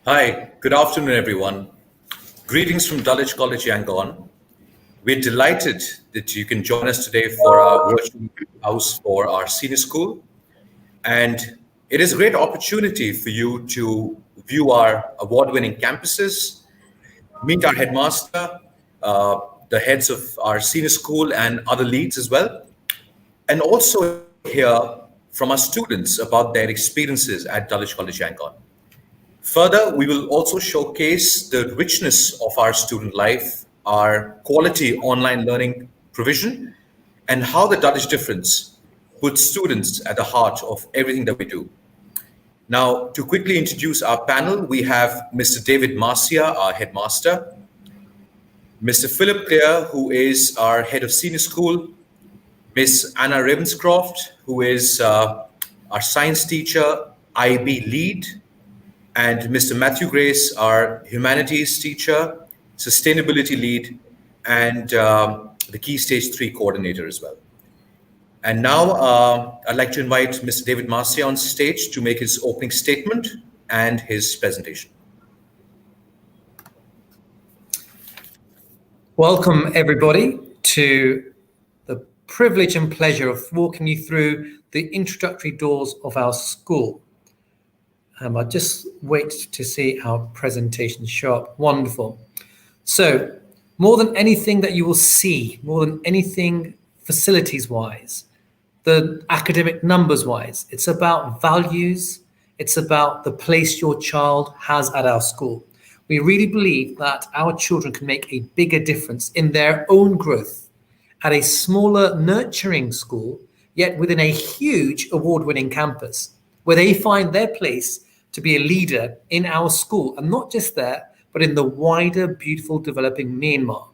Hi, good afternoon, everyone. Greetings from Dulwich College Yangon. We're delighted that you can join us today for our virtual house for our senior school. And it is a great opportunity for you to view our award-winning campuses, meet our headmaster, the heads of our senior school and other leads as well, and also hear from our students about their experiences at Dulwich College Yangon. Further, we will also showcase the richness of our student life, our quality online learning provision, and how the Dulwich difference puts students at the heart of everything that we do. Now, to quickly introduce our panel, we have Mr. David Marcia, our headmaster, Mr. Philip Clear, who is our head of senior school, Miss Anna Ravenscroft, who is our science teacher, IB lead, and Mr. Matthew Grace, our humanities teacher, sustainability lead, and the Key Stage 3 coordinator as well. And now I'd like to invite Mr. David Marcia on stage to make his opening statement and his presentation. Welcome, everybody, to the privilege and pleasure of walking you through the introductory doors of our school. I'll just wait to see our presentation show up. Wonderful. So, more than anything that you will see, more than anything facilities-wise, the academic numbers-wise, it's about values, it's about the place your child has at our school. We really believe that our children can make a bigger difference in their own growth at a smaller, nurturing school, yet within a huge award-winning campus, where they find their place to be a leader in our school, and not just there, but in the wider, beautiful, developing Myanmar.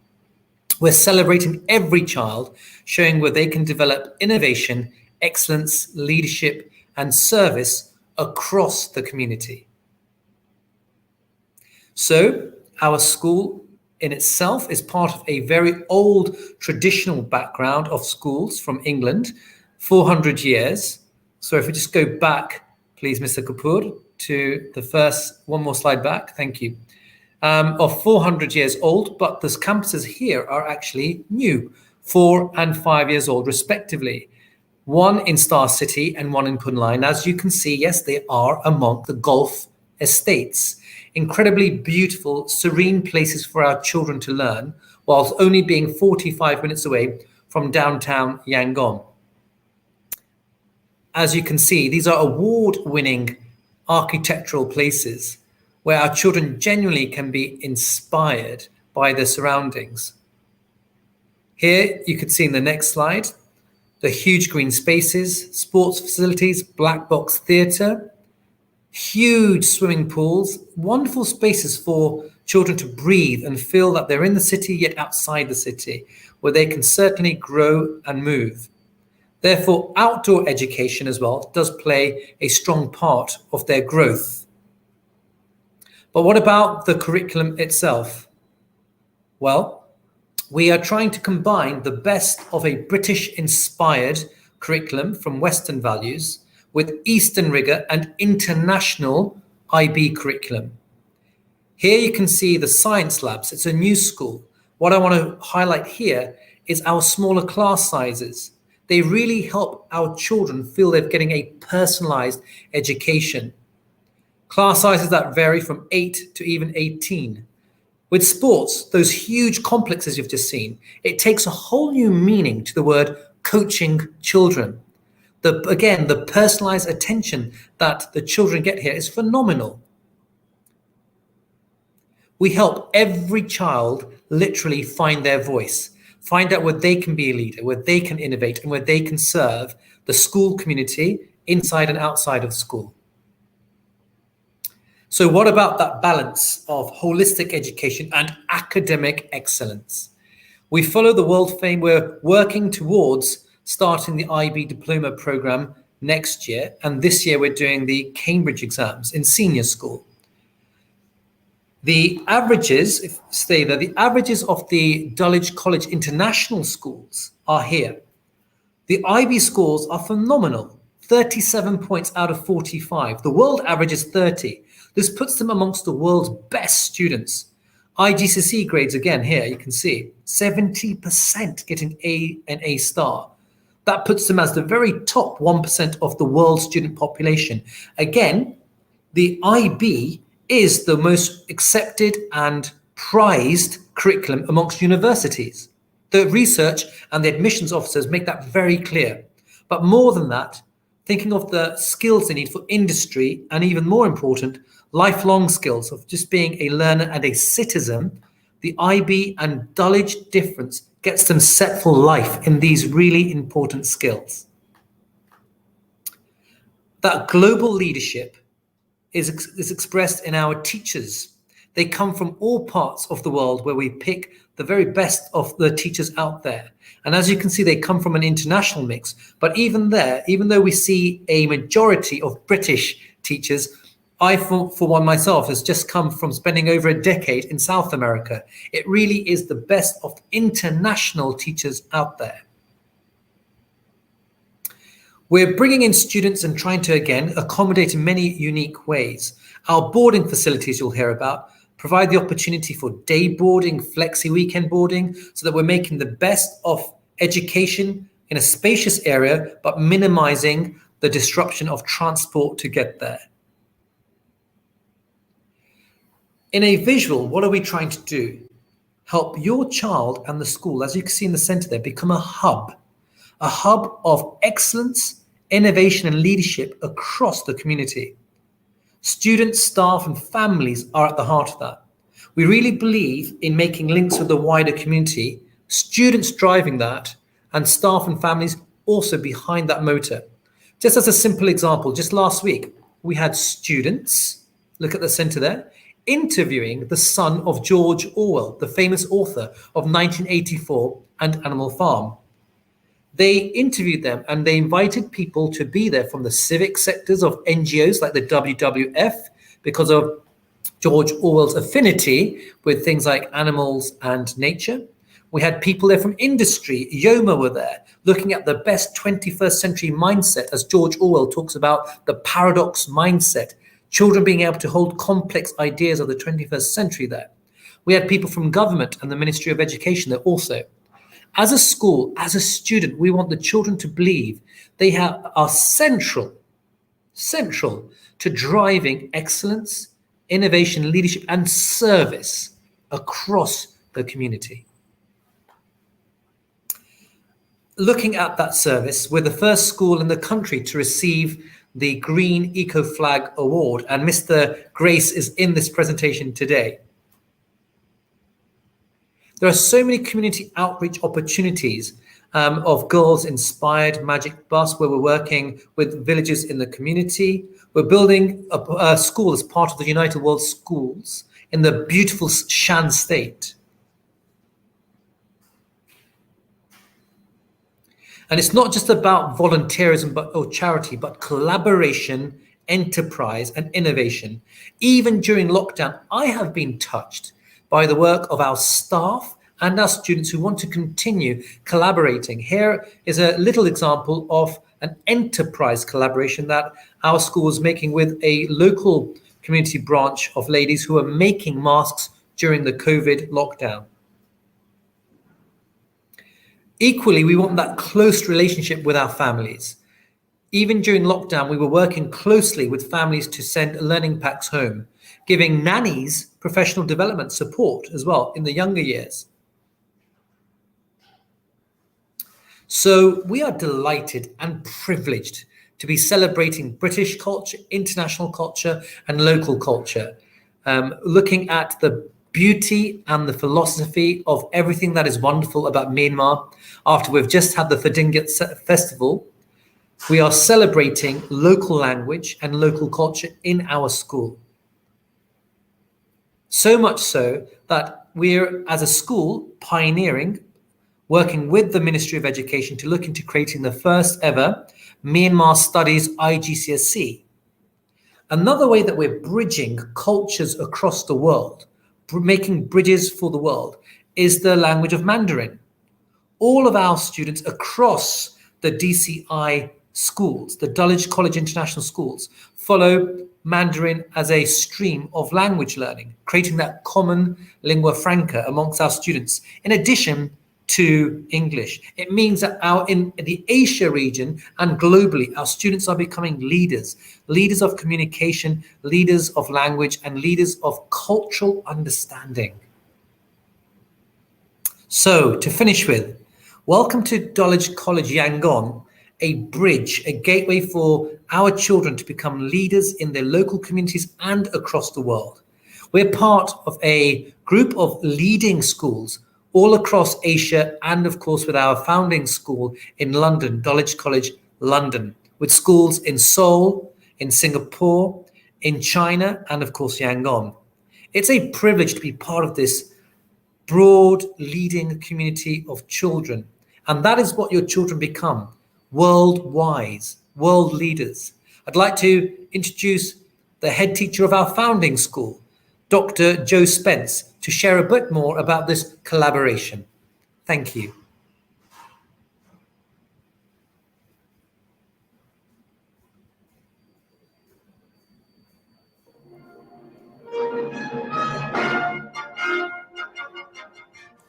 We're celebrating every child, showing where they can develop innovation, excellence, leadership, and service across the community. So, our school in itself is part of a very old traditional background of schools from England, 400 years. So if we just go back, please, Mr. Kapoor, to the first, one more slide back, thank you, of 400 years old, but the campuses here are actually new, 4 and 5 years old respectively. One in Star City and one in Punlai. And as you can see, yes, they are among the Gulf estates. Incredibly beautiful, serene places for our children to learn, whilst only being 45 minutes away from downtown Yangon. As you can see, these are award-winning architectural places where our children genuinely can be inspired by their surroundings. Here you can see in the next slide, the huge green spaces, sports facilities, black box theatre, huge swimming pools, wonderful spaces for children to breathe and feel that they're in the city yet outside the city, where they can certainly grow and move. Therefore, outdoor education as well does play a strong part of their growth. But what about the curriculum itself? Well, we are trying to combine the best of a British-inspired curriculum from Western values with Eastern rigor and international IB curriculum. Here you can see the science labs. It's a new school. What I want to highlight here is our smaller class sizes. They really help our children feel they're getting a personalized education. Class sizes that vary from 8 to even 18. With sports, those huge complexes you've just seen, it takes a whole new meaning to the word coaching children. Again, the personalized attention that the children get here is phenomenal. We help every child literally find their voice, find out where they can be a leader, where they can innovate, and where they can serve the school community inside and outside of school. So what about that balance of holistic education and academic excellence? We follow the world fame. We're working towards starting the IB diploma program next year. And this year we're doing the Cambridge exams in senior school. The averages, the averages of the Dulwich College International schools are here. The IB scores are phenomenal, 37 points out of 45. The world average is 30. This puts them amongst the world's best students. IGCSE grades, again, here you can see 70% getting an A star. That puts them as the very top 1% of the world student population. Again, the IB is the most accepted and prized curriculum amongst universities. The research and the admissions officers make that very clear. But more than that, thinking of the skills they need for industry, and even more important, lifelong skills of just being a learner and a citizen, the IB and Dulwich difference gets them set for life in these really important skills. That global leadership is expressed in our teachers. They come from all parts of the world where we pick the very best of the teachers out there. And as you can see, they come from an international mix. But even there, even though we see a majority of British teachers, I, for one myself, has just come from spending over a decade in South America. It really is the best of international teachers out there. We're bringing in students and trying to, again, accommodate in many unique ways. Our boarding facilities you'll hear about provide the opportunity for day boarding, flexi weekend boarding, so that we're making the best of education in a spacious area, but minimizing the disruption of transport to get there. In a visual, what are we trying to do? Help your child and the school, as you can see in the center there, become a hub of excellence, innovation, and leadership across the community. Students, staff, and families are at the heart of that. We really believe in making links with the wider community, students driving that, and staff and families also behind that motor. Just as a simple example, just last week, we had students, look at the center there, interviewing the son of George Orwell, the famous author of 1984 and Animal Farm. They interviewed them and they invited people to be there from the civic sectors of NGOs like the WWF, because of George Orwell's affinity with things like animals and nature. We had people there from industry. YOMA were there, looking at the best 21st century mindset, as George Orwell talks about the paradox mindset, children being able to hold complex ideas of the 21st century there. We had people from government and the Ministry of Education there also. As a school, as a student, we want the children to believe they are central to driving excellence, innovation, leadership, and service across the community. Looking at that service, we're the first school in the country to receive the Green Eco Flag Award, and Mr. Grace is in this presentation today. There are so many community outreach opportunities of Girls Inspired Magic Bus, where we're working with villages in the community. We're building a school as part of the United World Schools in the beautiful Shan state. And it's not just about volunteerism or charity, but collaboration, enterprise, and innovation. Even during lockdown, I have been touched by the work of our staff and our students who want to continue collaborating. Here is a little example of an enterprise collaboration that our school is making with a local community branch of ladies who are making masks during the COVID lockdown. Equally, we want that close relationship with our families. Even during lockdown, we were working closely with families to send learning packs home, giving nannies professional development support as well in the younger years. So we are delighted and privileged to be celebrating British culture, international culture, and local culture, looking at the beauty and the philosophy of everything that is wonderful about Myanmar. After we've just had the Fadingat Festival, we are celebrating local language and local culture in our school. So much so that we're, as a school, pioneering, working with the Ministry of Education to look into creating the first ever Myanmar Studies IGCSE. Another way that we're bridging cultures across the world, making bridges for the world, is the language of Mandarin. All of our students across the DCI schools, the Dulwich College International Schools, follow Mandarin as a stream of language learning, creating that common lingua franca amongst our students, in addition to English. It means that in the Asia region and globally, our students are becoming leaders of communication, leaders of language, and leaders of cultural understanding. So to finish with, welcome to Dulwich College Yangon, a bridge, a gateway for our children to become leaders in their local communities and across the world. We're part of a group of leading schools all across Asia, and of course with our founding school in London, Dulwich College London, with schools in Seoul, in Singapore, in China, and of course Yangon. It's a privilege to be part of this broad leading community of children, and that is what your children become, world-wise, world leaders. I'd like to introduce the head teacher of our founding school, Dr. Joe Spence, to share a bit more about this collaboration. Thank you.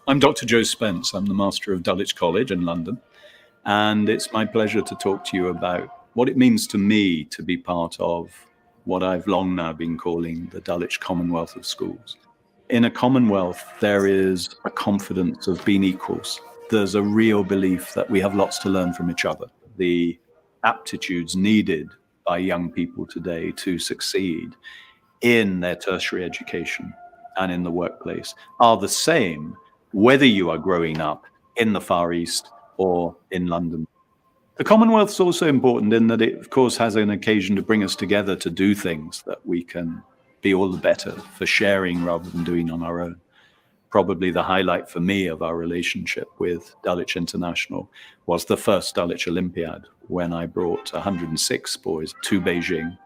I'm Dr. Joe Spence. I'm the Master of Dulwich College in London. And it's my pleasure to talk to you about what it means to me to be part of what I've long now been calling the Dulwich Commonwealth of Schools. In a commonwealth, there is a confidence of being equals. There's a real belief that we have lots to learn from each other. The aptitudes needed by young people today to succeed in their tertiary education and in the workplace are the same whether you are growing up in the Far East or in London. The Commonwealth is also important in that it, of course, has an occasion to bring us together to do things that we can be all the better for sharing rather than doing on our own. Probably the highlight for me of our relationship with Dulwich International was the first Dulwich Olympiad, when I brought 106 boys to Beijing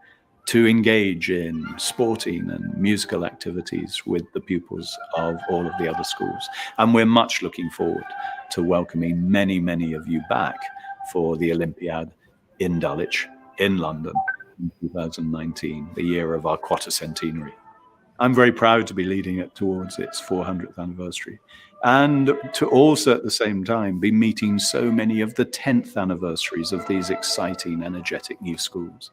to engage in sporting and musical activities with the pupils of all of the other schools. And we're much looking forward to welcoming many, many of you back for the Olympiad in Dulwich, in London, in 2019, the year of our quartercentenary. I'm very proud to be leading it towards its 400th anniversary, and to also at the same time be meeting so many of the 10th anniversaries of these exciting, energetic new schools.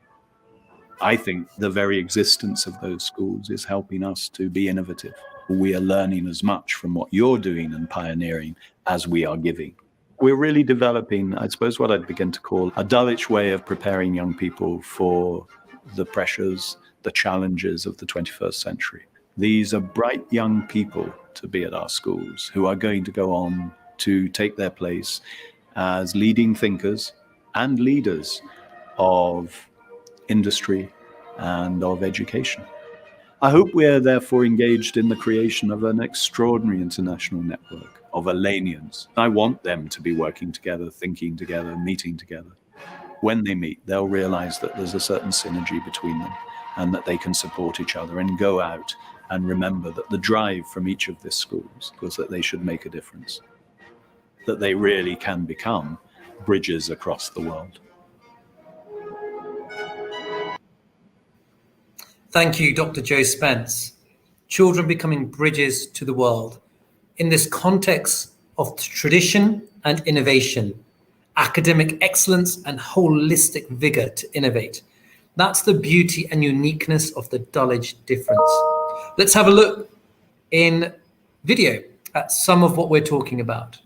I think the very existence of those schools is helping us to be innovative. We are learning as much from what you're doing and pioneering as we are giving. We're really developing, I suppose, what I'd begin to call a Dulwich way of preparing young people for the pressures, the challenges of the 21st century. These are bright young people to be at our schools who are going to go on to take their place as leading thinkers and leaders of industry and of education. I hope we are therefore engaged in the creation of an extraordinary international network of Elenians. I want them to be working together, thinking together, meeting together. When they meet, they'll realize that there's a certain synergy between them and that they can support each other and go out and remember that the drive from each of these schools was that they should make a difference, that they really can become bridges across the world. Thank you, Dr. Joe Spence. Children becoming bridges to the world. In this context of tradition and innovation, academic excellence and holistic vigor to innovate. That's the beauty and uniqueness of the Dulwich difference. Let's have a look in video at some of what we're talking about.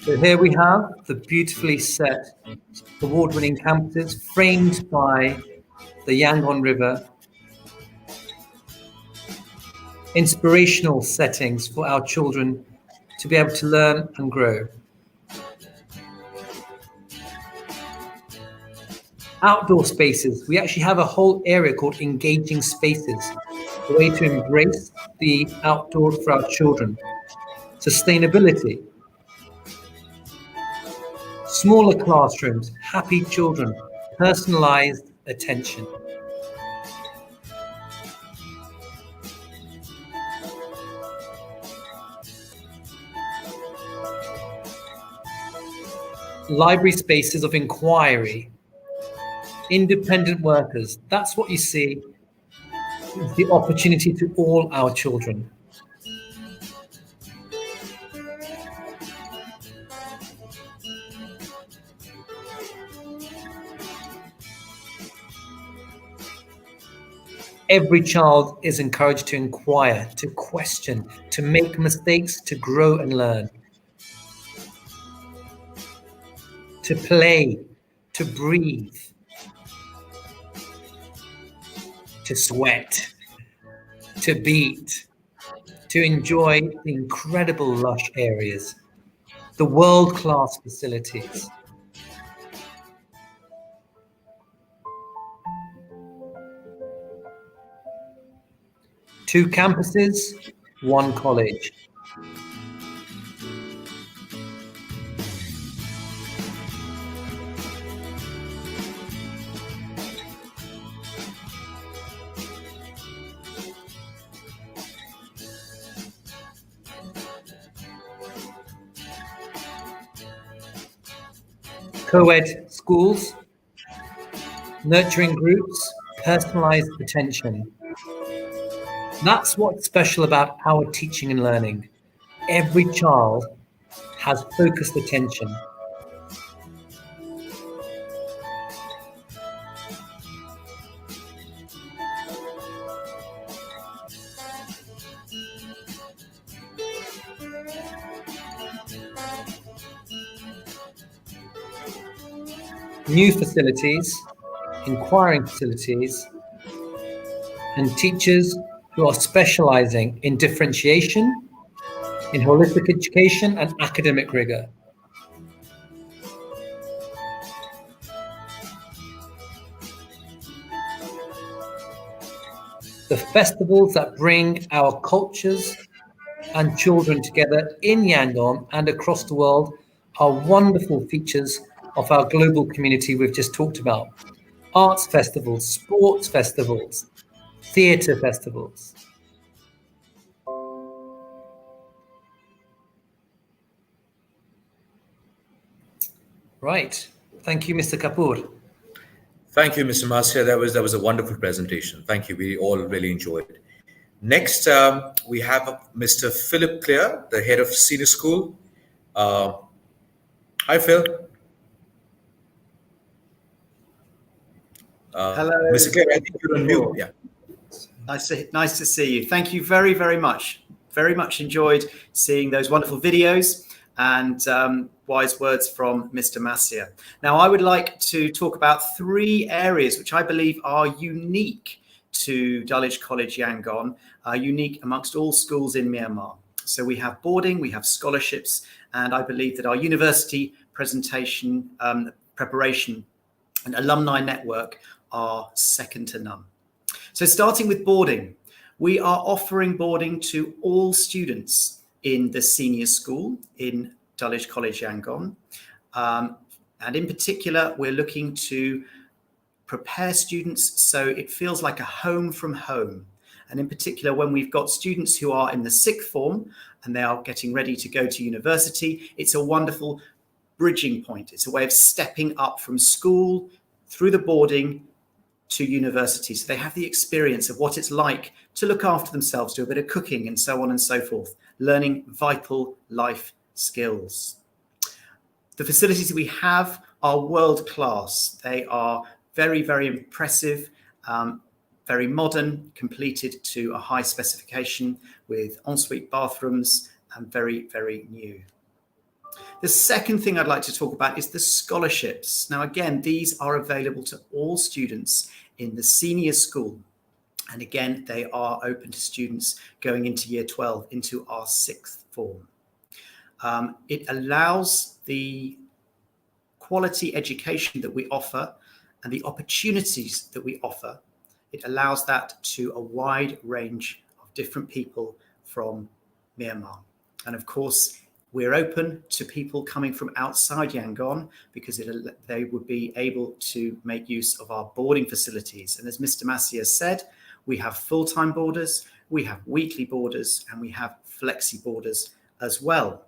So here we have the beautifully set award-winning campuses framed by the Yangon River. Inspirational settings for our children to be able to learn and grow. Outdoor spaces. We actually have a whole area called engaging spaces, a way to embrace the outdoors for our children. Sustainability. Smaller classrooms, happy children, personalized attention. library spaces of inquiry, independent workers. That's what you see is the opportunity to all our children. Every child is encouraged to inquire, to question, to make mistakes, to grow and learn, to play, to breathe, to sweat, to beat, to enjoy the incredible lush areas, the world-class facilities. Two campuses, one college. Co-ed schools, nurturing groups, personalized attention. That's what's special about our teaching and learning. Every child has focused attention. New facilities, inquiring facilities, and teachers who are specializing in differentiation, in holistic education and academic rigor. The festivals that bring our cultures and children together in Yangon and across the world are wonderful features of our global community we've just talked about. Arts festivals, sports festivals, theatre festivals. Right. Thank you, Mr. Kapoor. Thank you, Mr. Masia. That was a wonderful presentation. Thank you. We all really enjoyed it. Next, we have Mr. Philip Clear, the head of senior school. Hi, Phil. Hello, Mr. Clear, I think you're on mute. Yeah. Nice to see you. Thank you very, very much. Very much enjoyed seeing those wonderful videos and wise words from Mr. Masia. Now, I would like to talk about 3 areas which I believe are unique to Dulwich College Yangon, unique amongst all schools in Myanmar. So we have boarding, we have scholarships, and I believe that our university presentation, preparation and alumni network are second to none. So starting with boarding, we are offering boarding to all students in the senior school in Dulwich College Yangon. And in particular, we're looking to prepare students so it feels like a home from home. And in particular, when we've got students who are in the 6th form and they are getting ready to go to university, it's a wonderful bridging point. It's a way of stepping up from school through the boarding to university. So they have the experience of what it's like to look after themselves, do a bit of cooking and so on and so forth, learning vital life skills. The facilities that we have are world class. They are very, very impressive, very modern, completed to a high specification with ensuite bathrooms and very, very new. The second thing I'd like to talk about is the scholarships. Now, again, these are available to all students in the senior school. And again, they are open to students going into year 12, into our 6th form. It allows the quality education that we offer and the opportunities that we offer. It allows that to a wide range of different people from Myanmar. And of course, we're open to people coming from outside Yangon because they would be able to make use of our boarding facilities. And as Mr. Masia said, we have full-time boarders, we have weekly boarders, and we have flexi boarders as well.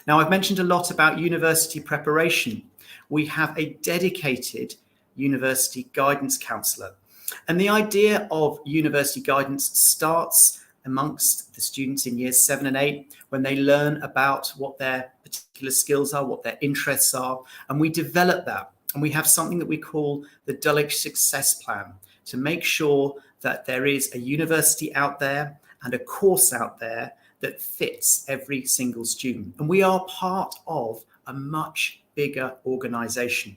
Now, I've mentioned a lot about university preparation. We have a dedicated university guidance counsellor. And the idea of university guidance starts amongst the students in years 7 and 8 when they learn about what their particular skills are, what their interests are, and we develop that. And we have something that we call the Dulwich Success Plan to make sure that there is a university out there and a course out there that fits every single student. And we are part of a much bigger organisation.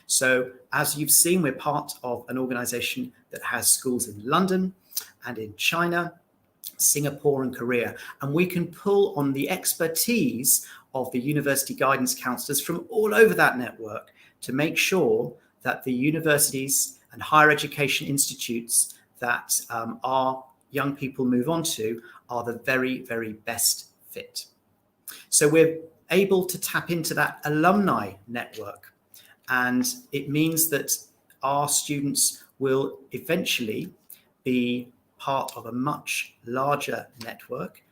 So as you've seen, we're part of an organisation that has schools in London and in China, Singapore and Korea. And we can pull on the expertise of the university guidance counsellors from all over that network to make sure that the universities and higher education institutes that our young people move on to are the very, very best fit. So we're able to tap into that alumni network. And it means that our students will eventually be part of a much larger network,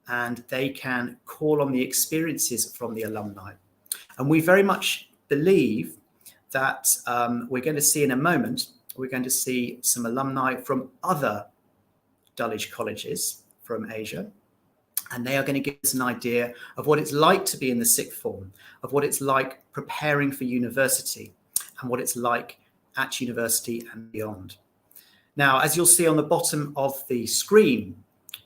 and they can call on the experiences from the alumni. And we very much believe that we're going to see in a moment, we're going to see some alumni from other Dulwich colleges from Asia. And they are going to give us an idea of what it's like to be in the sixth form, of what it's like preparing for university, and what it's like at university and beyond. Now, as you'll see on the bottom of the screen,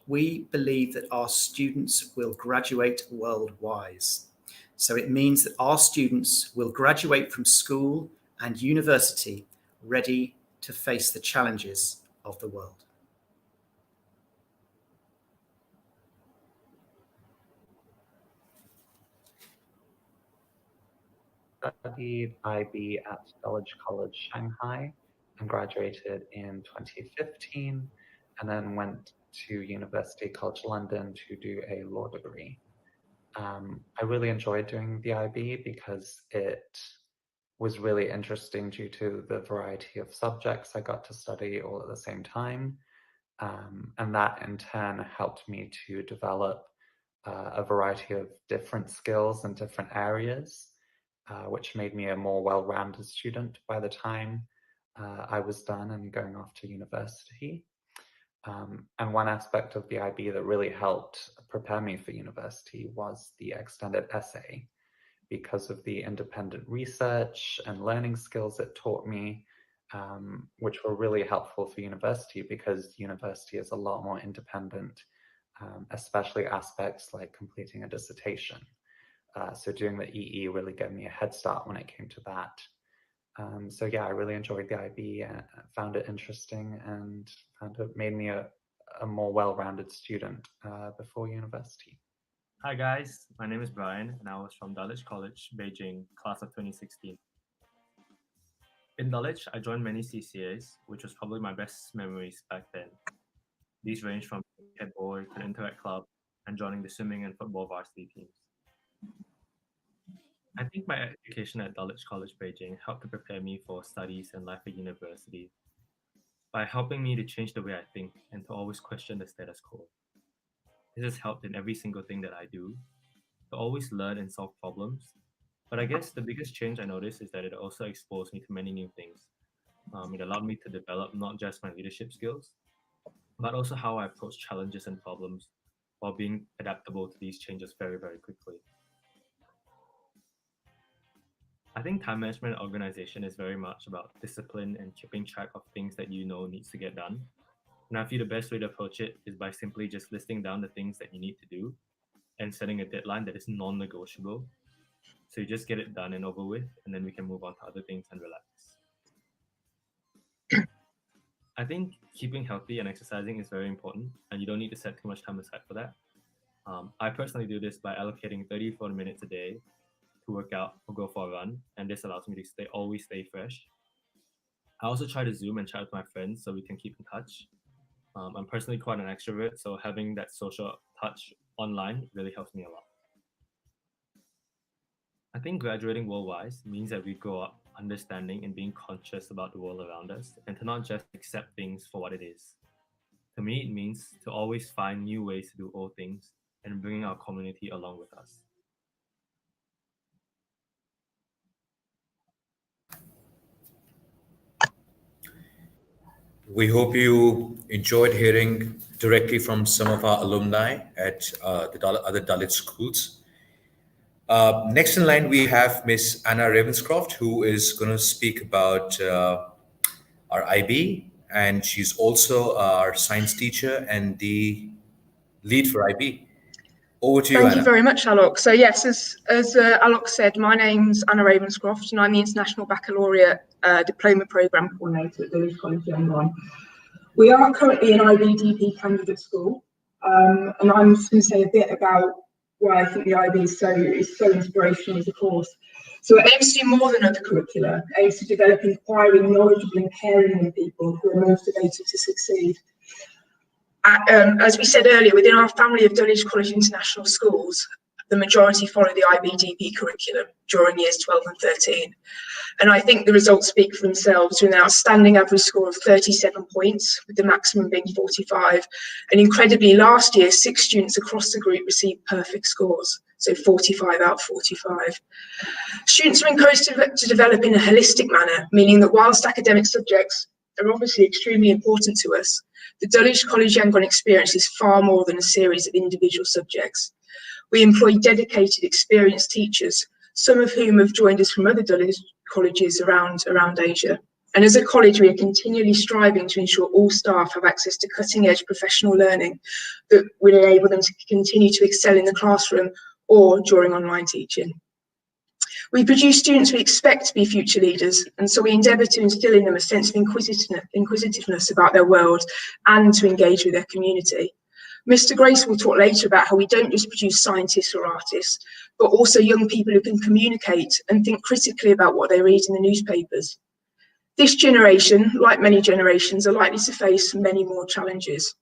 we believe that our students will graduate world-wise. So it means that our students will graduate from school and university ready to face the challenges of the world. Studied IB at Dulwich College Shanghai and graduated in 2015, and then went to University College London to do a law degree. I really enjoyed doing the IB because it was really interesting due to the variety of subjects I got to study all at the same time. And that in turn helped me to develop a variety of different skills in different areas, which made me a more well-rounded student by the time I was done and going off to university. And one aspect of the IB that really helped prepare me for university was the extended essay, because of the independent research and learning skills it taught me, which were really helpful for university, because university is a lot more independent, especially aspects like completing a dissertation. So doing the EE really gave me a head start when it came to that. So yeah, I really enjoyed the IB and found it interesting, and found it made me a more well-rounded student before university. Hi guys, my name is Brian and I was from Dulwich College, Beijing, class of 2016. In Dulwich, I joined many CCAs, which was probably my best memories back then. These range from head boy to the Interact Club and joining the swimming and football varsity teams. I think my education at Dulwich College, Beijing helped to prepare me for studies and life at university by helping me to change the way I think and to always question the status quo. This has helped in every single thing that I do, to always learn and solve problems. But I guess the biggest change I noticed is that it also exposed me to many new things. It allowed me to develop not just my leadership skills, but also how I approach challenges and problems while being adaptable to these changes very, very quickly. I think time management and organization is very much about discipline and keeping track of things that you know needs to get done. And I feel the best way to approach it is by simply just listing down the things that you need to do and setting a deadline that is non-negotiable. So you just get it done and over with, and then we can move on to other things and relax. I think keeping healthy and exercising is very important, and you don't need to set too much time aside for that. I personally do this by allocating 30-40 minutes a day to work out or go for a run, and this allows me to always stay fresh. I also try to Zoom and chat with my friends so we can keep in touch. I'm personally quite an extrovert, so having that social touch online really helps me a lot. I think graduating world-wise means that we grow up understanding and being conscious about the world around us, and to not just accept things for what it is. To me, it means to always find new ways to do old things and bringing our community along with us. We hope you enjoyed hearing directly from some of our alumni at the other Dalit schools. Next in line, we have Miss Anna Ravenscroft, who is going to speak about our IB, and she's also our science teacher and the lead for IB. Over to you, Thank Anna. you very much, Alok. So yes, as Alok said, my name's Anna Ravenscroft, and I'm the International Baccalaureate Diploma Programme Coordinator at Dulwich College Yangon. We are currently an IBDP candidate school, and I'm just going to say a bit about why I think the IB is so inspirational as a course. So it aims to do more than other curricula. It aims to develop inquiring, knowledgeable and caring young people who are motivated to succeed. As we said earlier, within our family of Dulwich College International Schools, the majority follow the IBDP curriculum during years 12 and 13. And I think the results speak for themselves, with an outstanding average score of 37 points, with the maximum being 45. And incredibly, last year, 6 students across the group received perfect scores, so 45 out of 45. Students are encouraged to develop in a holistic manner, meaning that whilst academic subjects are obviously extremely important to us, the Dulwich College Yangon experience is far more than a series of individual subjects. We employ dedicated, experienced teachers, some of whom have joined us from other Dulwich colleges around Asia. And as a college, we are continually striving to ensure all staff have access to cutting-edge professional learning that will enable them to continue to excel in the classroom or during online teaching. We produce students we expect to be future leaders, and so we endeavour to instil in them a sense of inquisitiveness about their world and to engage with their community. Mr. Grace will talk later about how we don't just produce scientists or artists, but also young people who can communicate and think critically about what they read in the newspapers. This generation, like many generations, are likely to face many more challenges.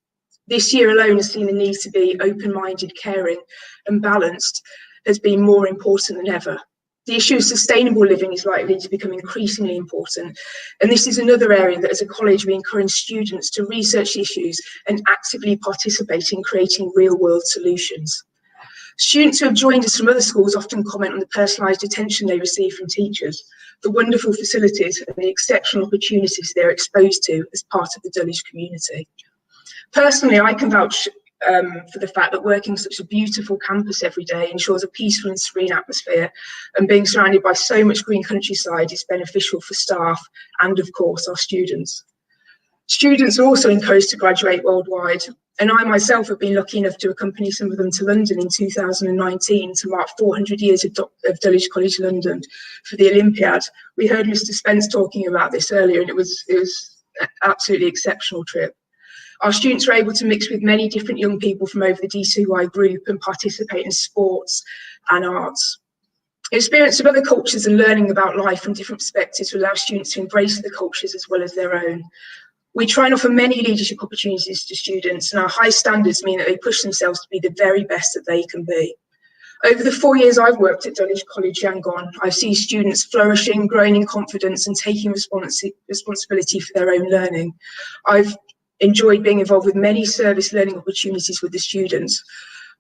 This year alone has seen the need to be open-minded, caring and balanced has been more important than ever. The issue of sustainable living is likely to become increasingly important, and this is another area that as a college we encourage students to research issues and actively participate in creating real-world solutions. Students who have joined us from other schools often comment on the personalised attention they receive from teachers, the wonderful facilities and the exceptional opportunities they're exposed to as part of the Dulwich community. Personally, I can vouch for the fact that working such a beautiful campus every day ensures a peaceful and serene atmosphere, and being surrounded by so much green countryside is beneficial for staff and, of course, our students. Students are also encouraged to graduate worldwide, and I myself have been lucky enough to accompany some of them to London in 2019 to mark 400 years of Dulwich College London for the Olympiad. We heard Mr. Spence talking about this earlier, and it was an absolutely exceptional trip. Our students were able to mix with many different young people from over the DCY group and participate in sports and arts. Experience of other cultures and learning about life from different perspectives will allow students to embrace the cultures as well as their own. We try and offer many leadership opportunities to students, and our high standards mean that they push themselves to be the very best that they can be. Over the 4 years I've worked at Dulwich College Yangon, I've seen students flourishing, growing in confidence and taking responsibility for their own learning. I've enjoyed being involved with many service learning opportunities with the students.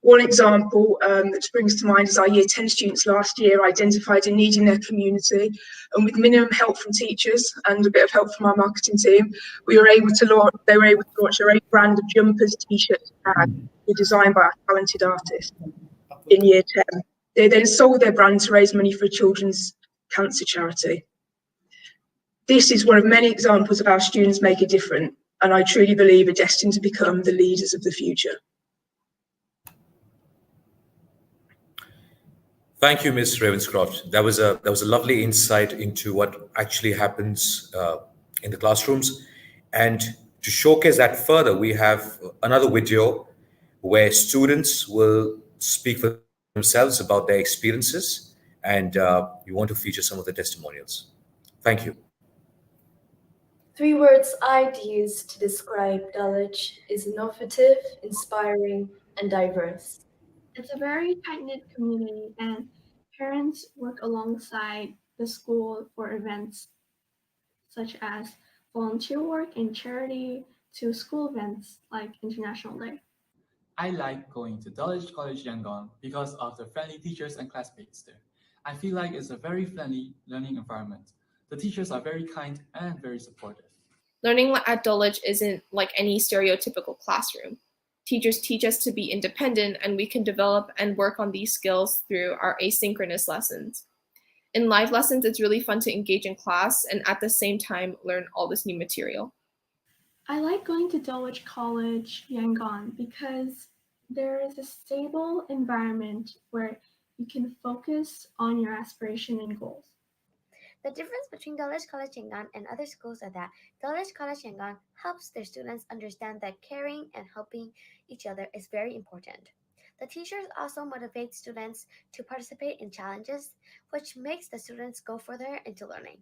One example that springs to mind is our Year 10 students last year identified a need in their community, and with minimum help from teachers and a bit of help from our marketing team, they were able to launch their own brand of jumpers, t-shirts and bags designed by our talented artists in Year 10. They then sold their brand to raise money for a children's cancer charity. This is one of many examples of how students make a difference, and I truly believe are destined to become the leaders of the future. Thank you, Ms. Ravenscroft. That was a lovely insight into what actually happens in the classrooms. And to showcase that further, we have another video where students will speak for themselves about their experiences, and we want to feature some of the testimonials. Thank you. 3 words I'd use to describe Dulwich is innovative, inspiring, and diverse. It's a very tight-knit community, and parents work alongside the school for events such as volunteer work and charity to school events like International Day. I like going to Dulwich College Yangon because of the friendly teachers and classmates there. I feel like it's a very friendly learning environment. The teachers are very kind and very supportive. Learning at Dulwich isn't like any stereotypical classroom. Teachers teach us to be independent, and we can develop and work on these skills through our asynchronous lessons. In live lessons, it's really fun to engage in class and at the same time learn all this new material. I like going to Dulwich College Yangon because there is a stable environment where you can focus on your aspiration and goals. The difference between Dulwich College Yangon and other schools are that Dulwich College Yangon helps their students understand that caring and helping each other is very important. The teachers also motivate students to participate in challenges, which makes the students go further into learning.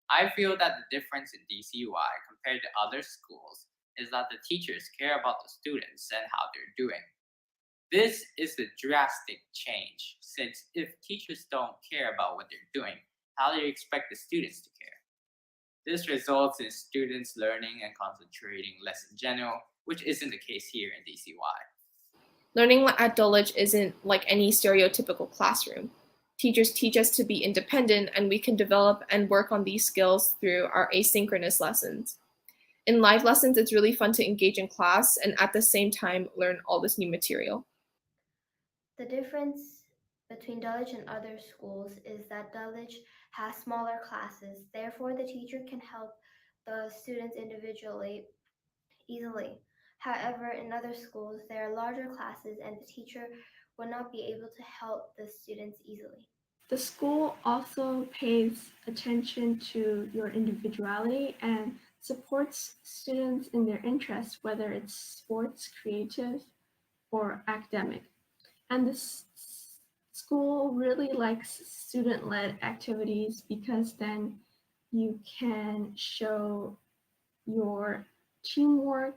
I feel that the difference in DCY compared to other schools is that the teachers care about the students and how they're doing. This is a drastic change, since if teachers don't care about what they're doing, how do you expect the students to care? This results in students learning and concentrating less in general, which isn't the case here in DCY. Learning at Dulwich isn't like any stereotypical classroom. Teachers teach us to be independent, and we can develop and work on these skills through our asynchronous lessons. In live lessons, it's really fun to engage in class and at the same time learn all this new material. The difference between Dulwich and other schools is that Dulwich has smaller classes, therefore the teacher can help the students individually easily. However, in other schools, there are larger classes and the teacher will not be able to help the students easily. The school also pays attention to your individuality and supports students in their interests, whether it's sports, creative, or academic. And this school really likes student-led activities because then you can show your teamwork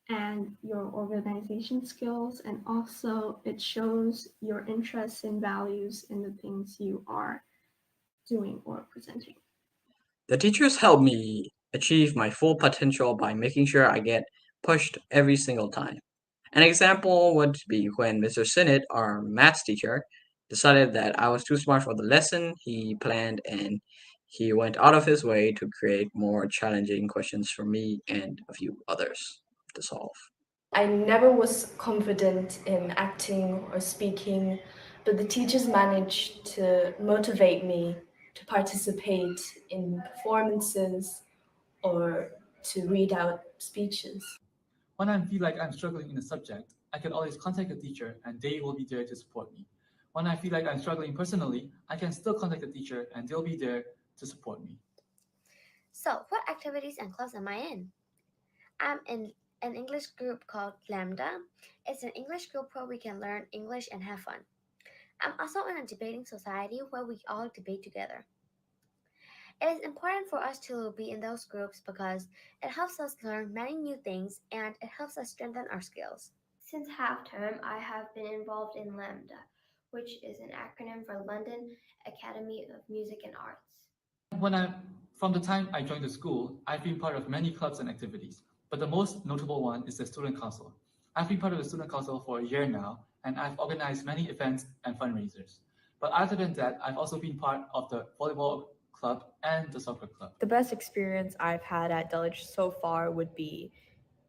and your organization skills, and also it shows your interests and values in the things you are doing or presenting. The teachers help me achieve my full potential by making sure I get pushed every single time. An example would be when Mr. Sinnott, our maths teacher, decided that I was too smart for the lesson he planned, and he went out of his way to create more challenging questions for me and a few others to solve. I never was confident in acting or speaking, but the teachers managed to motivate me to participate in performances or to read out speeches. When I feel like I'm struggling in a subject, I can always contact the teacher and they will be there to support me. When I feel like I'm struggling personally, I can still contact the teacher and they'll be there to support me. So, what activities and clubs am I in? I'm in an English group called Lambda. It's an English group where we can learn English and have fun. I'm also in a debating society where we all debate together. It is important for us to be in those groups because it helps us learn many new things and it helps us strengthen our skills. Since half term, I have been involved in Lambda, which is an acronym for London Academy of Music and Arts. From the time I joined the school, I've been part of many clubs and activities, but the most notable one is the Student Council. I've been part of the Student Council for a year now, and I've organized many events and fundraisers. But other than that, I've also been part of the volleyball club and the soccer club. The best experience I've had at Dulwich so far would be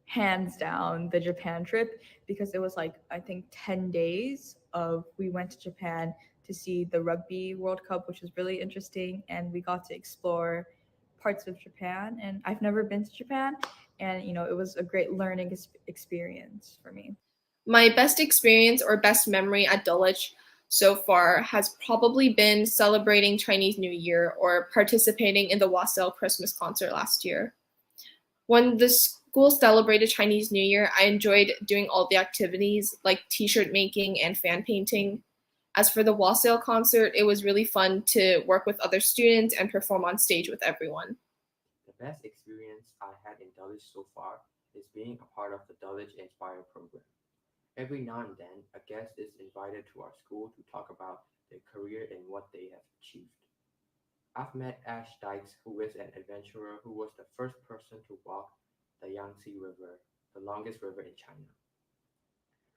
hands down the Japan trip, because it was like, I think 10 days of, we went to Japan to see the Rugby World Cup, which was really interesting, and we got to explore parts of Japan, and I've never been to Japan, and it was a great learning experience for me. My best experience or best memory at Dulwich so far has probably been celebrating Chinese New Year or participating in the Wassail Christmas concert last year. When the school celebrated Chinese New Year, I enjoyed doing all the activities like t-shirt making and fan painting. As for the Wassail concert, it was really fun to work with other students and perform on stage with everyone. The best experience I had in Dulwich so far is being a part of the Dulwich Inspire program. Every now and then, a guest is invited to our school to talk about their career and what they have achieved. I've met Ash Dykes, who is an adventurer who was the first person to walk the Yangtze River, the longest river in China.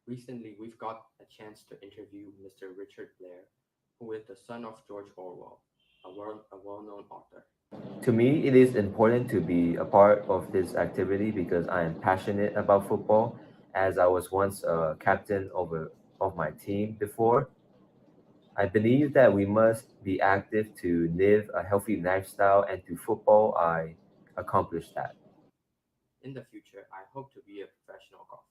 Recently, we've got a chance to interview Mr. Richard Blair, who is the son of George Orwell, a well-known author. To me, it is important to be a part of this activity because I am passionate about football, as I was once a captain of my team before. I believe that we must be active to live a healthy lifestyle, and through football, I accomplished that. In the future, I hope to be a professional golfer.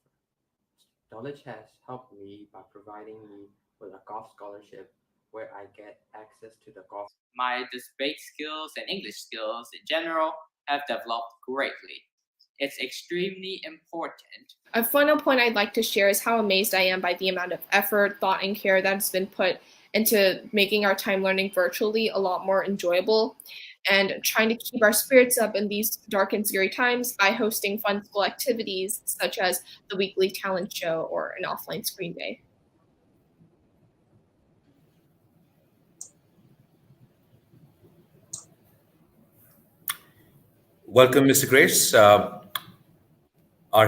Dulwich has helped me by providing me with a golf scholarship where I get access to the golf. My debate skills and English skills in general have developed greatly. It's extremely important. A final point I'd like to share is how amazed I am by the amount of effort, thought, and care that's been put into making our time learning virtually a lot more enjoyable, and trying to keep our spirits up in these dark and scary times by hosting fun school activities such as the weekly talent show or an offline screen day. Welcome, Mr. Grace, our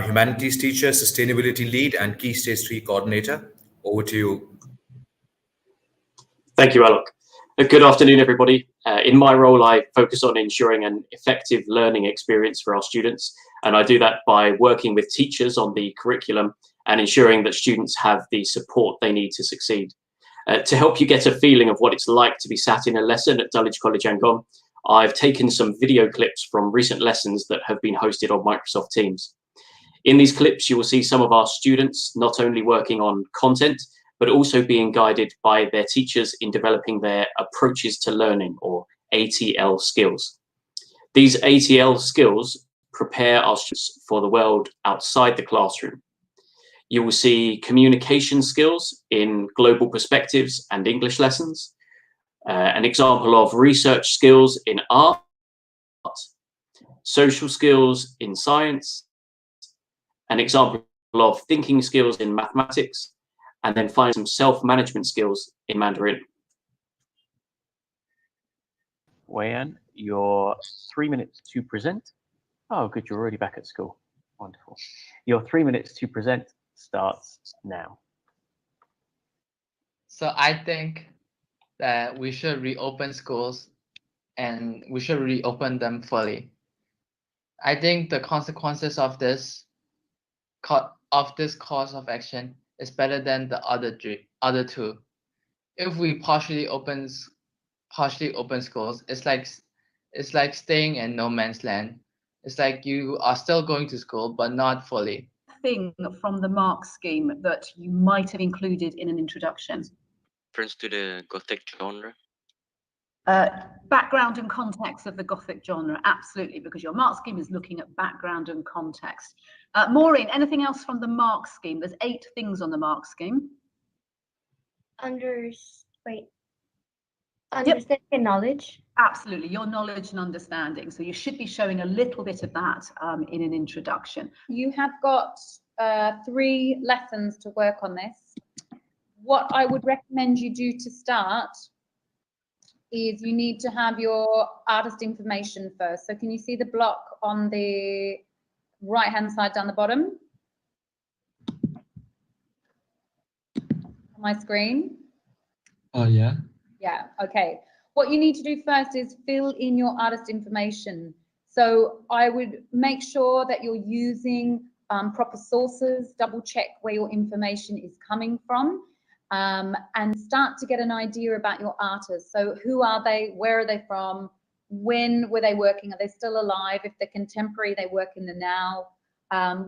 humanities teacher, sustainability lead, and Key Stage 3 coordinator. Over to you. Thank you, Alok. Good afternoon, everybody. In my role, I focus on ensuring an effective learning experience for our students, and I do that by working with teachers on the curriculum and ensuring that students have the support they need to succeed. To help you get a feeling of what it's like to be sat in a lesson at Dulwich College Yangon, I've taken some video clips from recent lessons that have been hosted on Microsoft Teams. In these clips, you will see some of our students not only working on content, but also being guided by their teachers in developing their approaches to learning, or ATL skills. These ATL skills prepare our students for the world outside the classroom. You will see communication skills in global perspectives and English lessons, an example of research skills in art, social skills in science, an example of thinking skills in mathematics, and then finally some self-management skills in Mandarin. Weian, your 3 minutes to present. Oh, good, you're already back at school. Wonderful. Your 3 minutes to present starts now. So I think that we should reopen schools and we should reopen them fully. I think the consequences of this course of action is better than the other two. If we partially open schools, it's like staying in no man's land. It's like you are still going to school, but not fully. Thing from the mark scheme that you might have included in an introduction? Reference to the Gothic genre? Background and context of the Gothic genre, absolutely, because your mark scheme is looking at background and context. Maureen, anything else from the mark scheme? There's 8 things on the mark scheme. Understanding and knowledge. Absolutely, your knowledge and understanding. So you should be showing a little bit of that in an introduction. You have got 3 lessons to work on this. What I would recommend you do to start is you need to have your artist information first. So can you see the block on the right-hand side down the bottom? On my screen? Oh, yeah. Yeah, okay. What you need to do first is fill in your artist information. So I would make sure that you're using proper sources, double check where your information is coming from, and start to get an idea about your artists. So who are they? Where are they from? When were they working? Are they still alive? If they're contemporary, they work in the now.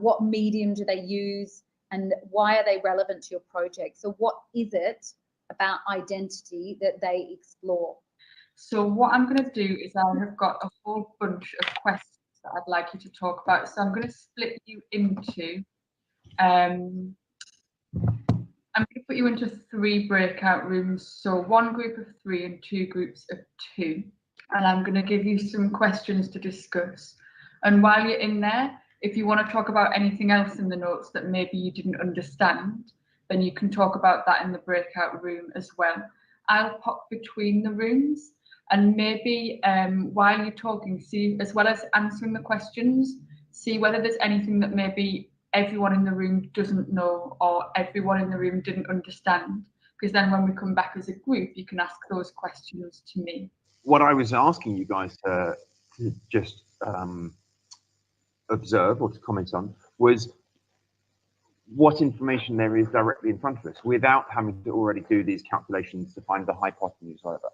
What medium do they use? And why are they relevant to your project? So what is it about identity that they explore? So what I'm going to do is I have got a whole bunch of questions that I'd like you to talk about. So I'm going to split you into, I'm going to put you into 3 breakout rooms. So 1 group of 3 and 2 groups of 2. And I'm going to give you some questions to discuss. And while you're in there, if you want to talk about anything else in the notes that maybe you didn't understand, then you can talk about that in the breakout room as well. I'll pop between the rooms, and maybe while you're talking, see, as well as answering the questions, see whether there's anything that maybe everyone in the room doesn't know or everyone in the room didn't understand. Because then when we come back as a group, you can ask those questions to me. what I was asking you guys to just observe or to comment on was what information there is directly in front of us without having to already do these calculations to find the hypotenuse either.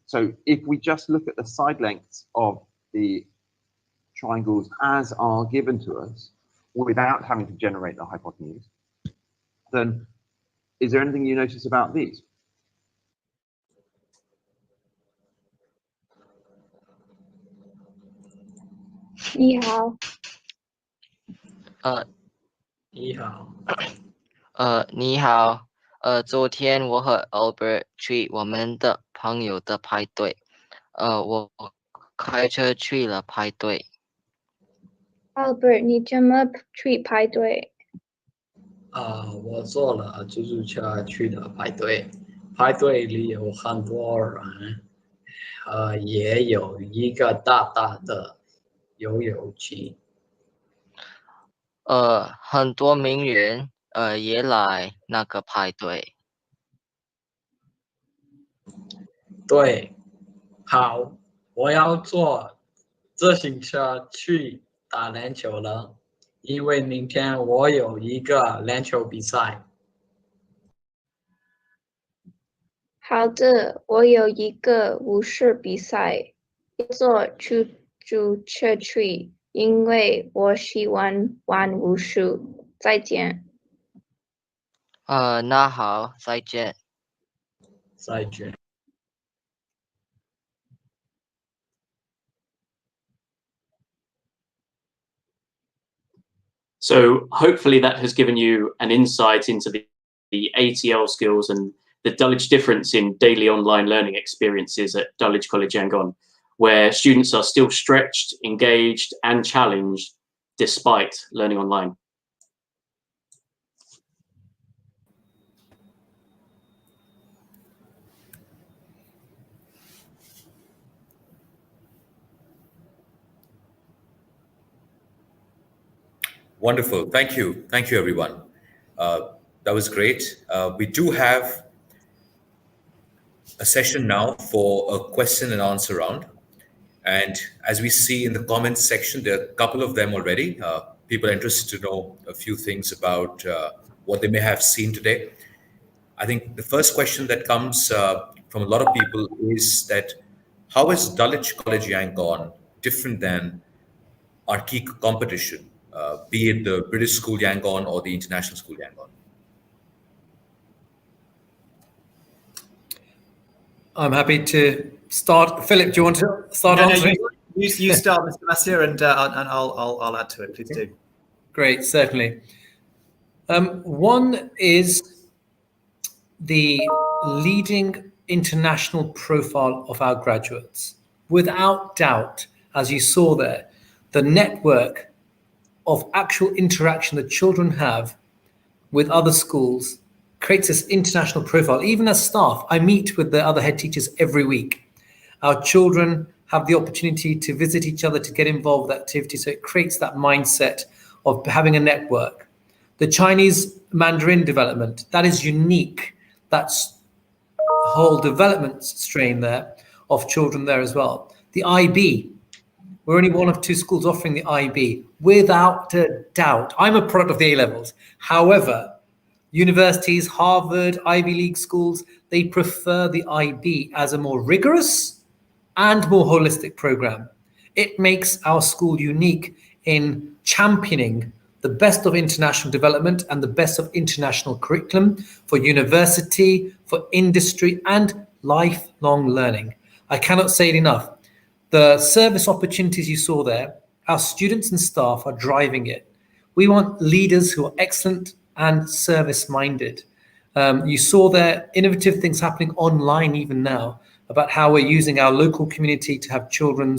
So if we just look at the side lengths of the triangles as are given to us without having to generate the hypotenuse, then is there anything you notice about these? 你好，你好，你好，昨天我和 Albert 去我们的朋友的派对，我开车去了派对。Albert，你怎么去排队？我坐了出租车去的排队，排队里有很多人，也有一个大大的游泳池。很多名人也来那个派对。对，好，我要坐自行车去打篮球了，因为明天我有一个篮球比赛。好的，我有一个武术比赛，要坐出租车去，因为我喜欢玩武术。再见。那好，再见。再见。So hopefully that has given you an insight into the ATL skills and the Dulwich difference in daily online learning experiences at Dulwich College Yangon, where students are still stretched, engaged and challenged despite learning online. Wonderful. Thank you. Thank you, everyone. That was great. We do have a session now for a question and answer round. And as we see in the comments section, there are a couple of them already. People are interested to know a few things about what they may have seen today. I think the first question that comes from a lot of people is that how is Dulwich College Yangon different than our key competition, be it the British School Yangon or the International School Yangon? I'm happy to start. Philip, do you want to start answering? You start, Mr. Massier, and I'll add to it. Please do. Great, certainly. One is the leading international profile of our graduates. Without doubt, as you saw there, the network of actual interaction that children have with other schools creates this international profile. Even as staff, I meet with the other head teachers every week. Our children have the opportunity to visit each other, to get involved with activities. So it creates that mindset of having a network. The Chinese Mandarin development, that is unique. That's whole development strain there of children there as well. The IB, we're only one of two schools offering the IB, without a doubt. I'm a product of the A-levels. However, universities, Harvard, Ivy League schools, they prefer the IB as a more rigorous and more holistic program. It makes our school unique in championing the best of international development and the best of international curriculum for university, for industry, and lifelong learning. I cannot say it enough. The service opportunities you saw there, our students and staff are driving it. We want leaders who are excellent and service-minded. You saw there innovative things happening online even now about how we're using our local community to have children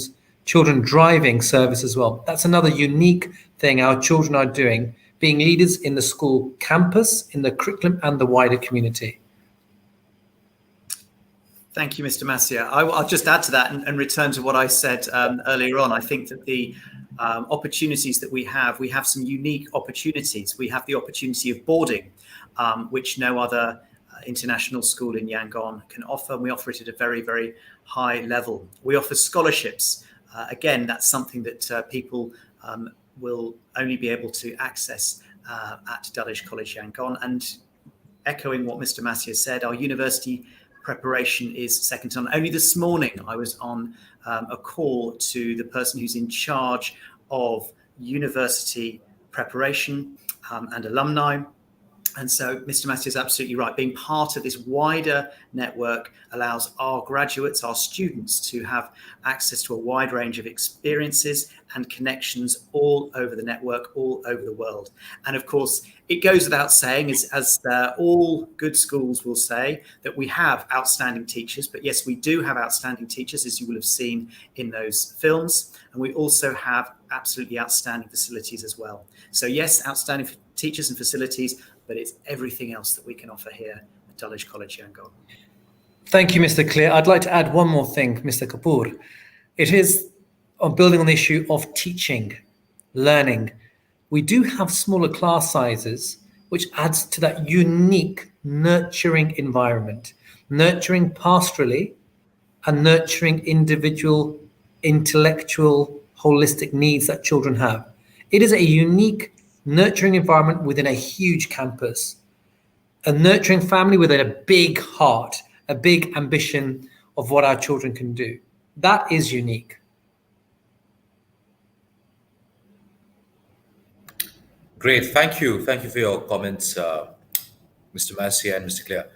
driving service as well. That's another unique thing our children are doing, being leaders in the school campus, in the curriculum and the wider community. Thank you, Mr. Massier. I'll just add to that and return to what I said earlier on. I think that the opportunities that we have some unique opportunities. We have the opportunity of boarding, which no other international school in Yangon can offer, and we offer it at a very, very high level. We offer scholarships. Again, that's something that people will only be able to access at Dulwich College Yangon. And echoing what Mr. Massier said, our university preparation is second to none. Only this morning I was on a call to the person who's in charge of university preparation and alumni. And so Mr. Massier is absolutely right. Being part of this wider network allows our graduates, our students, to have access to a wide range of experiences and connections all over the network, all over the world. And of course, it goes without saying, as all good schools will say, that we have outstanding teachers. But yes, we do have outstanding teachers, as you will have seen in those films. And we also have absolutely outstanding facilities as well. So yes, outstanding teachers and facilities, but it's everything else that we can offer here at Dulwich College Yangon. Thank you, Mr. Clear. I'd like to add one more thing, Mr. Kapoor. It is on building on the issue of teaching, learning. We do have smaller class sizes, which adds to that unique nurturing environment, nurturing pastorally and nurturing individual, intellectual, holistic needs that children have. It is a unique nurturing environment within a huge campus, a nurturing family within a big heart, a big ambition of what our children can do. That is unique. Great, thank you. Thank you for your comments, Mr. Massier and Mr. Clear.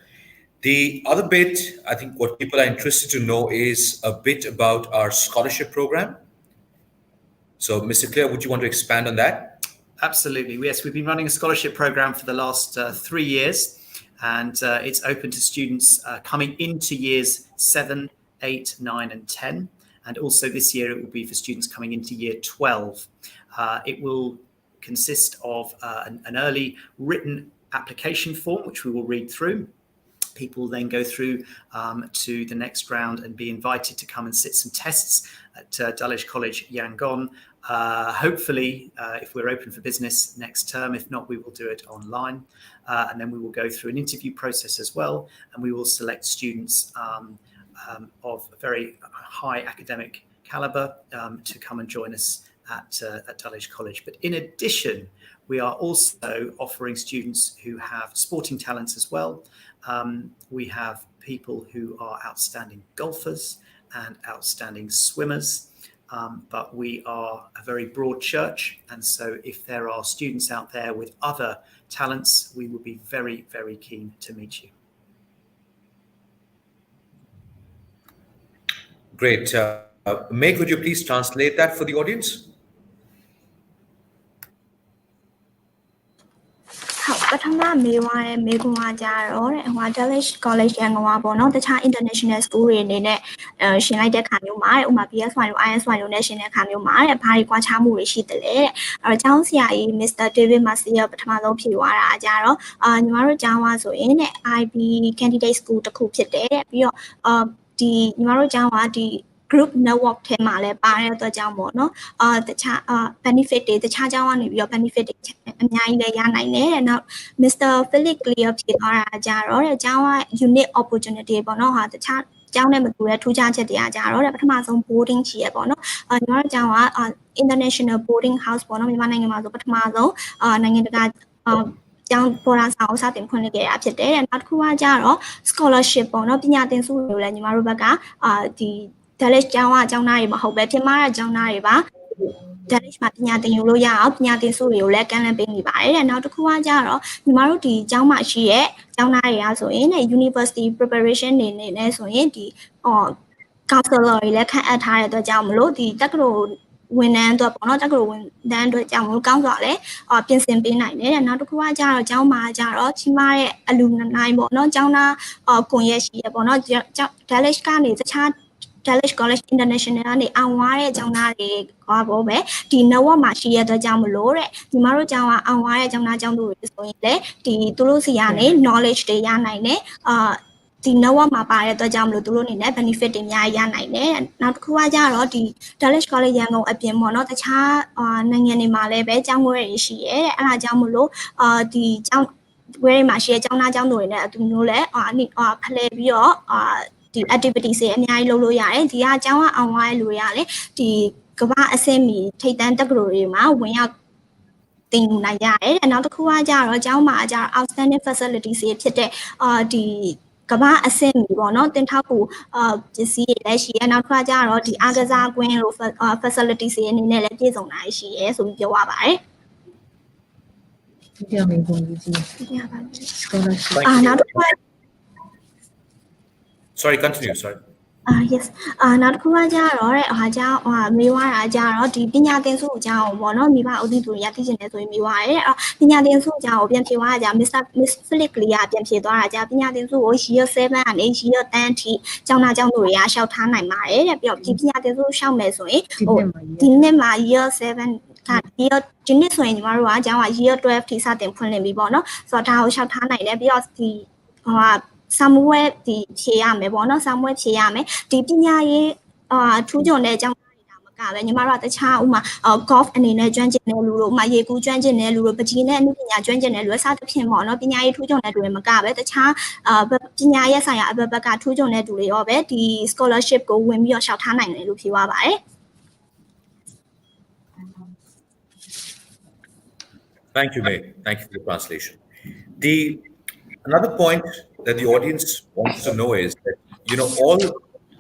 The other bit, I think what people are interested to know is a bit about our scholarship program. So, Mr. Clear, would you want to expand on that? Absolutely. Yes, we've been running a scholarship program for the last 3 years, and it's open to students coming into years 7, 8, 9, and 10. And also this year it will be for students coming into year 12. It will consist of an early written application form, which we will read through. People then go through to the next round and be invited to come and sit some tests at Dulwich College Yangon. Hopefully, if we're open for business next term, if not, we will do it online. And then we will go through an interview process as well. And we will select students of very high academic caliber to come and join us at Dulwich College. But in addition, we are also offering students who have sporting talents as well. We have people who are outstanding golfers and outstanding swimmers. But we are a very broad church. And so if there are students out there with other talents, we will be very, very keen to meet you. Great. May, could you please translate that for the audience? ပထမမေးသွားတဲ့မေးခွန်းကကြတော့တဲ့ဟို Dulwich College Yangon ကပေါ့နော်တခြား international school တွေအနေနဲ့ရှင်လိုက်တဲ့ခါမျိုးမှာတဲ့ဥပမာ BSY တို့ ISY တို့နဲ့ရှင်တဲ့ခါမျိုးမှာတဲ့ဘာတွေကွာခြားမှုတွေရှိတယ်လဲတဲ့အဲ့တော့ကျောင်းဆရာကြီး Mr. David Massier ပထမဆုံးဖြေသွားတာကြတော့ညီမတို့ကျောင်းကဆိုရင်တဲ့ IB candidate school တစ်ခုဖြစ်တယ်တဲ့ပြီးတော့ဒီညီမတို့ကျောင်းကဒီ group network ထဲမှာလည်းပါတဲ့အတွက်ကြောင့်ပေါ့နော်တခြားbenefit တွေတခြားကျောင်းကနေပြီးတော့ benefit တွေအများကြီးလည်းရနိုင်တယ်တဲ့နောက် Mr. Philip Clear ဖြေသွားတာကြတော့တဲ့ကျောင်းက unique opportunity ပေါ့နော်ဟာတခြားကျောင်းနဲ့မတူတဲ့ထူးခြားချက်တွေကကြတော့တဲ့ပထမဆုံး boarding ရှိရပေါ့နော်ညီမတို့ကျောင်းက international boarding house ပေါ့နော်မြန်မာနိုင်ငံမှာဆိုပထမဆုံးနိုင်ငံတကာကျောင်းပေါ်လာဆောင်စတင်ဖွင့်လှစ်ခဲ့တာဖြစ်တယ်တဲ့နောက်တစ်ခုကကြတော့ scholarship ပေါ့နော်ပညာသင်ဆုတွေကိုလည်းညီမတို့ဘက်ကဒီ Dulwich ကျောင်းကကျောင်းသားတွေမဟုတ်ပဲပြင်မာတဲ့ကျောင်းသားတွေပါ Dulwich မှာပညာသင်ယူလို့ရအောင်ပညာသင်ဆုတွေကိုလည်းကမ်းလှမ်းပေးနေပါတယ်တဲ့နောက်တစ်ခုကကြတော့ညီမတို့ဒီကျောင်းမှာရှိတဲ့ကျောင်းသားတွေကဆိုရင်တဲ့ university preparation နေနဲ့ဆိုရင်ဒီcounselor တွေလည်းခန့်အပ်ထားတဲ့အတွက်ကြောင့်မလို့ဒီတက္ကသိုလ်ဝန်ထမ်းအတွက်ပေါ့နော်တက္ကသိုလ်ဝန်ထမ်းအတွက်ကြောင့်မလို့ကောင်းစွာလည်းပြင်ဆင်ပေးနိုင်တယ်တဲ့နောက်တစ်ခုကကြတော့ကျောင်းမှာကြတော့ကြီးမားတဲ့အလူနိုင်ပေါ့နော်ကျောင်းသားကွန်ရက်ရှိရပေါ့နော် Dulwich ကနေတခြားDulwich College International ကနေအောင်သွားတဲ့ကျောင်းသားတွေကပေါ့ပဲဒီ network မှာရှိရတဲ့ကြောင့်မလို့တဲ့ညီမတို့ကျောင်းကအောင်သွားတဲ့ကျောင်းသားကျောင်းသူတွေဆိုရင်လည်းဒီသူတို့စီကနေ knowledge တွေရနိုင်တယ်ဒီ network မှာပါတဲ့အတွက်ကြောင့်မလို့သူတို့အနေနဲ့ benefit တွေအများကြီးရနိုင်တယ်နောက်တစ်ခုကကြတော့ဒီ Dulwich College Yangon အပြင်ပေါ့နော်တခြားနိုင်ငံတွေမှာလည်းပဲကျောင်းခွဲတွေရှိရဲတဲ့အဲ့ဒါကြောင့်မလို့ဒီကျောင်း ဝယ်မှာရှိတဲ့ကျောင်းသားကျောင်းသူတွေနဲ့အတူမျိုးလဲဖလှယ်ပြီးတော့ဒီ activities တွေအများကြီးလုပ်လို့ရတယ်ဒီကကျောင်းကအောင်သွားတဲ့လူတွေကလေဒီကမ္ဘာအဆင့်မီထိပ်တန်းတက္ကသိုလ်တွေမှာဝင်ရောက်တင်ယူနိုင်ရတယ်နောက်တစ်ခုကကြတော့ကျောင်းမှာကြတော့ outstanding facilities တွေဖြစ်တဲ့ဒီကမ္ဘာအဆင့်မီပေါ့နော်တင်ထောက်ကူပစ္စည်းတွေလည်းရှိရနောက်တစ်ခါကျတော့ဒီအားကစားကွင်းတို့ facilities တွေအနေနဲ့လည်းပြည့်စုံတာရှိရဲဆိုပြီးပြောရပါတယ် Sorry, continue. Sorry. Yes. နောက်တစ်ခုကကြတော့မေးွားတာကြတော့ဒီပညာသင်စုအကြောင်းပေါ့နော်မိဘအုပ်စုတွေရသိချင်တယ်ဆိုရင်မေးွားတယ်ပညာသင်စုအကြောင်းကိုပြန်ဖြေသွားတာကြ Miss Philip ကလေးကပြန်ဖြေသွားတာကြပညာသင်စုကို year 7ကနေ year 10အထိကျောင်းသားကျောင်းသူတွေကရှောက်ထားနိုင်ပါတယ်တဲ့ပြီးတော့ဒီပညာသင်စုရှောက်မယ်ဆိုရင်ဒီနှစ်မှာ year 7ဒီနှစ်ဆိုရင်ညီမတို့ကကျောင်းက year 12ထိစတင်ဖွင့်လှစ်ပြီပေါ့နော်ဆိုတော့ဒါကိုရှောက်ထားနိုင်တယ်ပြီးတော့ဒီSamuel ဒီဖြေရမယ်ပေါ့နော် Samuel ဖြေရမယ်ဒီပညာရေးထူးချွန်တဲ့အကြောင်းတွေဒါမကပဲညီမတို့ကတခြားဥမာ golf အနေနဲ့ကျွမ်းကျင်တဲ့လူတို့ဥမာရေကူးကျွမ်းကျင်တဲ့လူတို့ပကြီးနဲ့အမှုပညာကျွမ်းကျင်တဲ့လူအစသဖြင့်ပေါ့နော်ပညာရေးထူးချွန်တဲ့လူတွေမကပဲတခြားပညာရေးဆိုင်ရာအဘက်ဘက်ကထူးချွန်တဲ့လူတွေရောပဲဒီ scholarship ကိုဝင်ပြီးတော့ရှောက်ထားနိုင်တယ်လို့ဖြေသွားပါတယ် Thank you, May. Thank you for the translation. Another point that the audience wants to know is that, all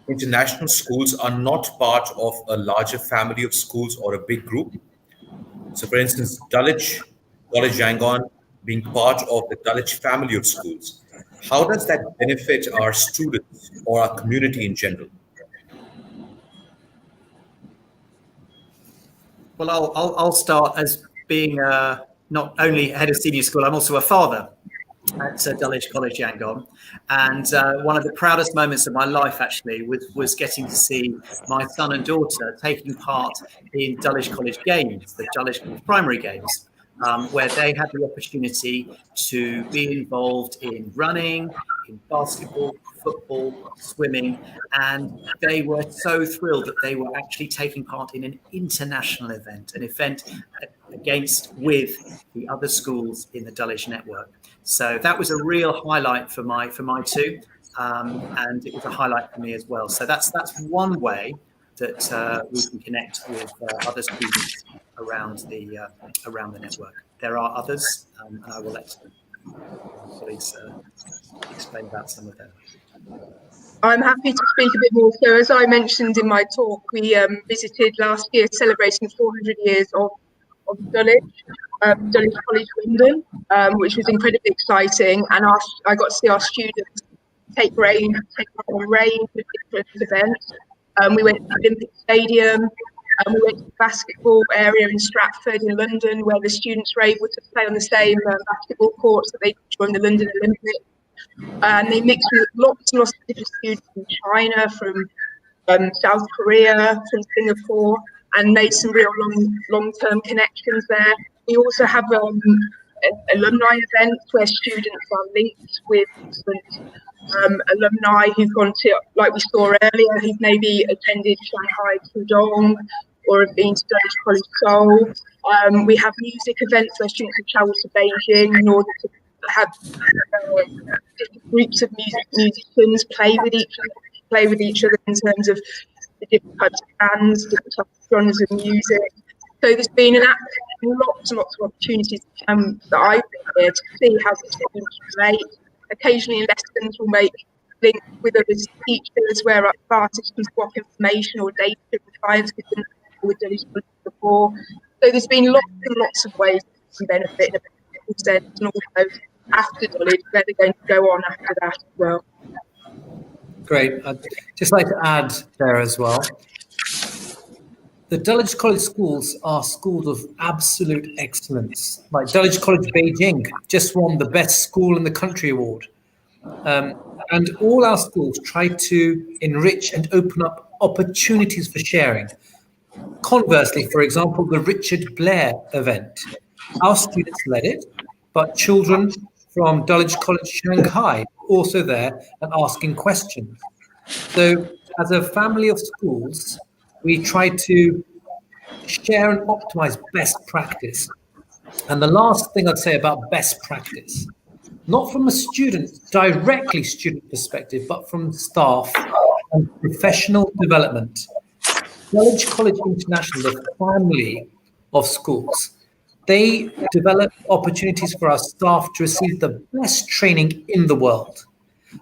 international schools are not part of a larger family of schools or a big group. So, for instance, Dulwich College Yangon being part of the Dulwich family of schools, how does that benefit our students or our community in general? Well, I'll start as being not only head of senior school, I'm also a father at Dulwich College Yangon. And one of the proudest moments of my life actually was getting to see my son and daughter taking part in Dulwich College games, the Dulwich College primary games, where they had the opportunity to be involved in running, in basketball, football, swimming, and they were so thrilled that they were actually taking part in an international event, an event with the other schools in the Dulwich network. So that was a real highlight for my two, and it was a highlight for me as well. So that's one way that we can connect with other students around the network. There are others, and I will let colleagues explain about some of them. I'm happy to speak a bit more. So as I mentioned in my talk, we visited last year celebrating 400 years of Dulwich College Yangon, which was incredibly exciting. And I got to see our students take part in a range of different events. We went to the Olympic Stadium, we went to the basketball area in Stratford in London, where the students were able to play on the same basketball courts that they joined the London Olympics. And they mixed with lots and lots of different students from China, from South Korea, from Singapore, and made some real long-term connections there. We also have alumni events where students are linked with different alumni who've gone to, like we saw earlier, who've maybe attended Shanghai Pudong or have been to Dulwich College Seoul. We have music events where students have travelled to Beijing in order to have different groups of musicians play with each other in terms of the different types of bands, different types of genres of music. So there's been lots and lots of opportunities that I've been here to see how these students relate. Occasionally lessons will make links with other teachers where artists can swap information or data and science with Dulwich before. So there's been lots and lots of ways to benefit in a practical sense, and also after Dulwich, where they're going to go on after that as well. Great. I'd just like to add there as well. The Dulwich College schools are schools of absolute excellence. Like Dulwich College Beijing just won the Best School in the Country award. And all our schools try to enrich and open up opportunities for sharing. Conversely, for example, the Richard Blair event, our students led it, but children from Dulwich College Shanghai were also there and asking questions. So as a family of schools, we try to share and optimize best practice. And the last thing I'd say about best practice not from a directly student perspective, but from staff and professional development. Dulwich College International, the family of schools, they develop opportunities for our staff to receive the best training in the world.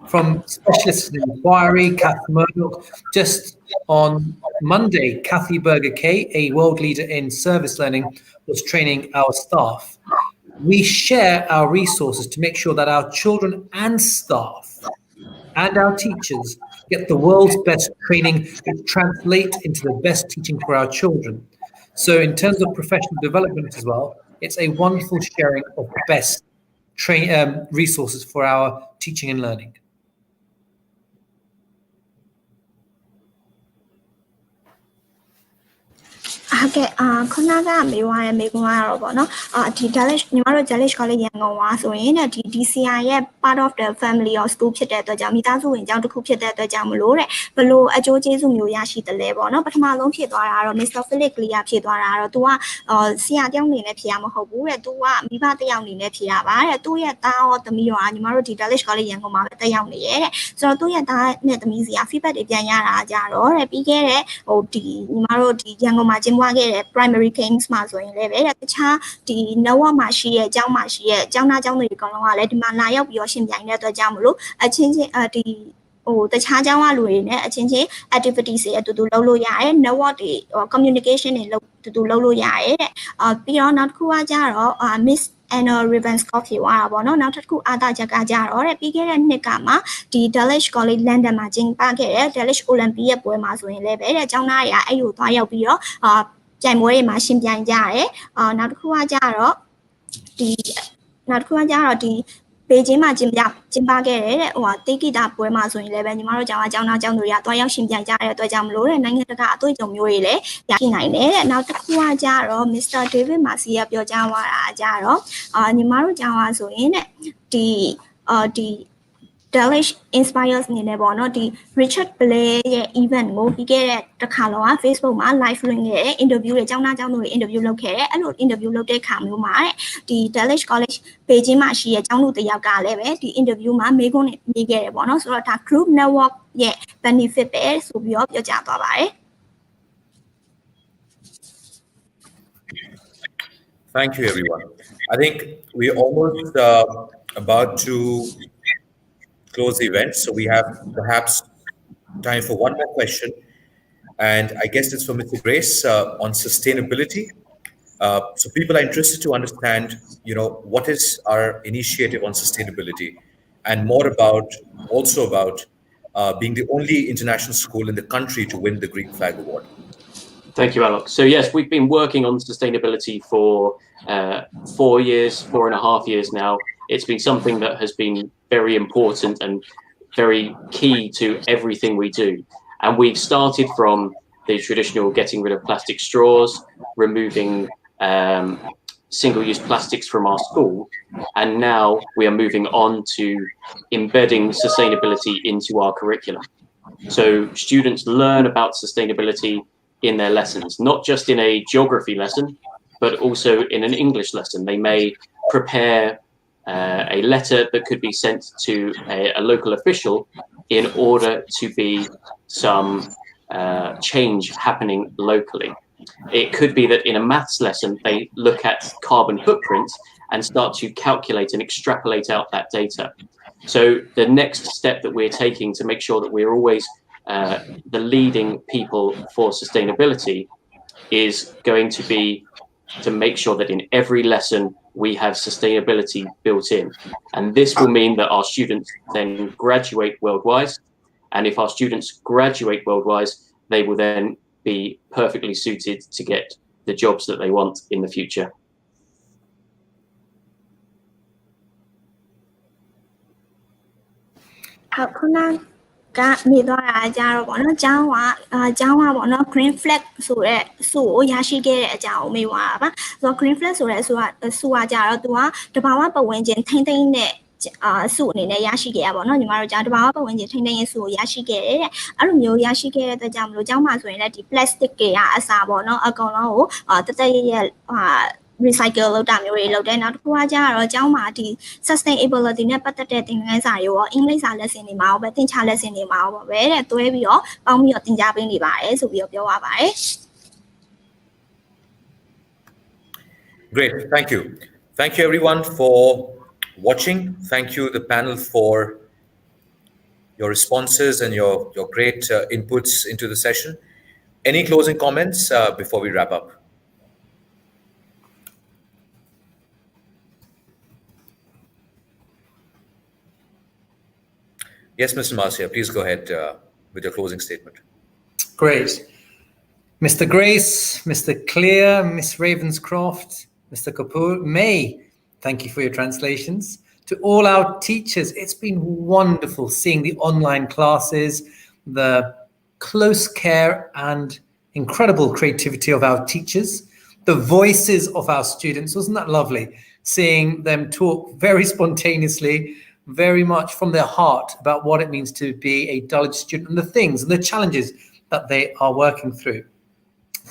From specialists in inquiry, Kath Murdoch. Just on Monday, Kathy Berger-Kay, a world leader in service learning, was training our staff. We share our resources to make sure that our children and staff and our teachers get the world's best training which translate into the best teaching for our children. So in terms of professional development as well, it's a wonderful sharing of best resources for our teaching and learning. Okay, ခုနကမေးသွားတဲ့မေးခွန်းကတော့ပေါ့နော်ဒီ Dulwich ညီမတို့ Dulwich College Yangon ကဆိုရင်ဒီ DCY ရဲ့ part of the family of school ဖြစ်တဲ့အတွက်ကြောင့်မိသားစုဝင်ကျောင်းတစ်ခုဖြစ်တဲ့အတွက်ကြောင့်မလို့တဲ့ဘလို့အကျိုးကျေးဇူးမျိုးရရှိတယ်လဲပေါ့နော်ပထမဆုံးဖြစ်သွားတာကတော့ Mr. Philip Clear ဖြစ်သွားတာကတော့ तू ကဆရာတယောက်အနေနဲ့ဖြေရမဟုတ်ဘူးတဲ့ तू ကမိဘတစ်ယောက်အနေနဲ့ဖြေတာပါတဲ့သူ့ရဲ့သားရောသမီးရောညီမတို့ဒီ Dulwich College Yangon မှာပဲတက်ရောက်နေရဲ့တဲ့ဆိုတော့သူ့ရဲ့သားနဲ့သမီးစီက feedback တွေပြန်ရတာကြတော့တဲ့ပြီးခဲ့တဲ့ဒီညီမတို့ဒီ Yangon မှာကျင်းပခဲ့တဲ့ primary games မှာဆိုရင်လည်းပဲတခြားဒီ network မှာရှိရဲ့အကြောင်းမှာရှိရဲ့အကြောင်းသားအကြောင်းတွေအကုန်လုံးကလည်းဒီမှာလာရောက်ပြီးတော့ရှင်ပြိုင်တဲ့အတွက်ကြောင့်မလို့အချင်းချင်းဒီတခြားအကြောင်းကလူတွေနဲ့အချင်းချင်း activities တွေအတူတူလုပ်လို့ရတယ် network တွေ communication တွေလုပ်တူတူလုပ်လို့ရတယ်တဲ့ပြီးတော့နောက်တစ်ခုကကြတော့ Miss and Ravenscroft ဖြစ်သွားတာပေါ့နော်နောက်တစ်ခုအားသာချက်ကကြတော့တဲ့ပြီးခဲ့တဲ့နှစ်ကမှဒီ Dulwich College London မှာကျင်းပခဲ့တဲ့ Dulwich Olympic ရဲ့ပွဲမှာဆိုရင်လည်းပဲတဲ့အကြောင်းသားတွေကအဲ့လိုသွားရောက်ပြီးတော့ပြိုင်ပွဲတွေမှာရှင်ပြိုင်ကြရတယ်နောက်တစ်ခုကကြတော့ဒီပေကျင်းမှာကျင်းပခဲ့တဲ့တေးဂီတပွဲမှာဆိုရင်လည်းပဲညီမတို့ကျောင်းသားကျောင်းသားကျောင်းသူတွေကတွားရောက်ရှင်ပြိုင်ကြတဲ့အတွက်ကြောင့်မလို့တဲ့နိုင်ငံတကာအတွေ့အကြုံမျိုးတွေလည်းရရှိနိုင်တယ်တဲ့နောက်တစ်ခုကကြတော့ Mr. David Massey ကပြောကြားသွားတာကြတော့ညီမတို့ကျောင်းသားဆိုရင်တဲ့ဒီ Dulwich Inspires အနေနဲ့ပေါ့နော်ဒီ Richard Blair ရဲ့ event ကိုပြီးခဲ့တဲ့တစ်ခါလောက Facebook မှာ live link နဲ့ interview တွေကျောင်းသားကျောင်းသူတွေ interview လုပ်ခဲ့တယ်အဲ့လို interview လုပ်တဲ့ခါမျိုးမှာတဲ့ဒီ Dulwich College ပေကျင်းမှာရှိတဲ့ကျောင်းသူတစ်ယောက်ကလည်းပဲဒီ interview မှာမေးခွန်းတွေမေးခဲ့တယ်ပေါ့နော်ဆိုတော့ဒါ group network ရဲ့ benefit ပဲဆိုပြီးတော့ပြောကြားသွားပါတယ် Thank you, everyone. I think we're almost about to close the event, so we have perhaps time for one more question, and I guess it's for Mr. Grace on sustainability. So people are interested to understand, what is our initiative on sustainability, and more about being the only international school in the country to win the Greek Flag Award. Thank you, Alok. So yes, we've been working on sustainability for 4.5 years now. It's been something that has been very important and very key to everything we do. And we've started from the traditional getting rid of plastic straws, removing single-use plastics from our school, and now we are moving on to embedding sustainability into our curriculum. So students learn about sustainability in their lessons, not just in a geography lesson, but also in an English lesson. They may prepare a letter that could be sent to a local official in order to be some change happening locally. It could be that in a maths lesson, they look at carbon footprints and start to calculate and extrapolate out that data. So the next step that we're taking to make sure that we're always the leading people for sustainability is going to be to make sure that in every lesson we have sustainability built in. And this will mean that our students then graduate worldwide. And if our students graduate worldwide, they will then be perfectly suited to get the jobs that they want in the future. Green flag ဆိုတဲ့စုကိုရရှိခဲ့တဲ့အကြောင်းကိုမေးသွားတာပါဆိုတော့ green flag ဆိုတဲ့စုကကြတော့သူကတဘာဝပတ်ဝန်းကျင်ထိမ့်သိမ်းတဲ့စုအနေနဲ့ရရှိခဲ့ရပါတော့ညီမတို့တဘာဝပတ်ဝန်းကျင်ထိမ့်သိမ်းရေးစုကိုရရှိခဲ့တဲ့အဲ့လိုမျိုးရရှိခဲ့တဲ့အတွက်ကြောင့်မလို့ကျောင်းမှာဆိုရင်လည်းဒီ plastic တွေကအစားပေါ့နော်အကုန်လုံးကိုတသက်ရ recycle လုပ်တာမျိုးတွေလုပ်တယ်နောက်တစ်ခုကကျတော့ကျောင်းမှာဒီ sustainability နဲ့ပတ်သက်တဲ့သင်ခန်းစာတွေရောအင်္ဂလိပ်စာ lesson တွေမှာရောပဲသင်ချ lesson တွေမှာရောပဲတဲ့တွဲပြီးတော့ပေါင်းပြီးတော့သင်ကြားပေးနေပါတယ်ဆိုပြီးတော့ပြောရပါတယ် Great, thank you. Thank you everyone for watching. Thank you the panel for your responses and your great inputs into the session. Any closing comments before we wrap up? Yes, Mr. Marcia, please go ahead with your closing statement. Great. Mr. Grace, Mr. Clear, Miss Ravenscroft, Mr. Kapoor, May, thank you for your translations. To all our teachers, it's been wonderful seeing the online classes, the close care and incredible creativity of our teachers, the voices of our students. Wasn't that lovely? Seeing them talk very spontaneously, very much from their heart about what it means to be a Dulwich student and the things and the challenges that they are working through.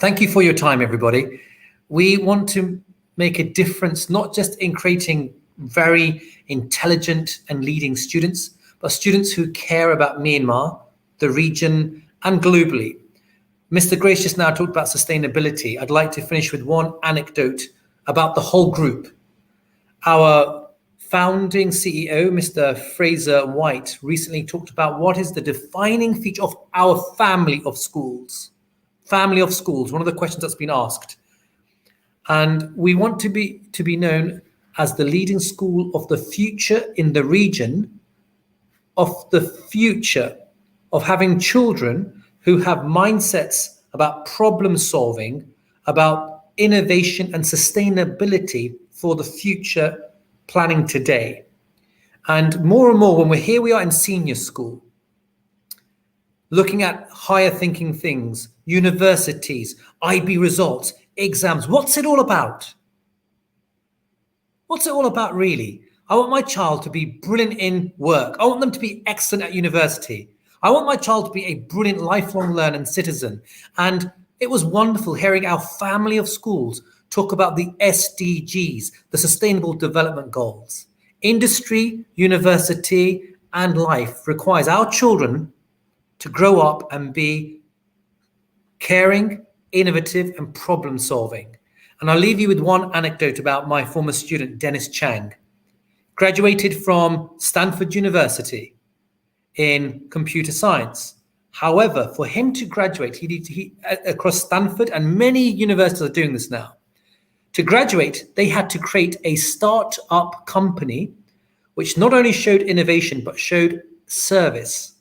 Thank you for your time, everybody. We want to make a difference, not just in creating very intelligent and leading students, but students who care about Myanmar, the region, and globally. Mr. Grace just now talked about sustainability. I'd like to finish with one anecdote about the whole group. Our founding CEO, Mr. Fraser White, recently talked about what is the defining feature of our family of schools. Family of schools, one of the questions that's been asked. And we want to be known as the leading school of the future in the region, of the future of having children who have mindsets about problem solving, about innovation and sustainability for the future planning today. And more when we're here, we are in senior school, looking at higher thinking things, universities, IB results, exams. What's it all about? What's it all about really? I want my child to be brilliant in work. I want them to be excellent at university. I want my child to be a brilliant lifelong learner and citizen. And it was wonderful hearing our family of schools talk about the SDGs, the Sustainable Development Goals. Industry, university, and life requires our children to grow up and be caring, innovative, and problem solving. And I'll leave you with one anecdote about my former student, Dennis Chang. Graduated from Stanford University in computer science. However, for him to graduate, he across Stanford and many universities are doing this now. To graduate, they had to create a start-up company which not only showed innovation, but showed service.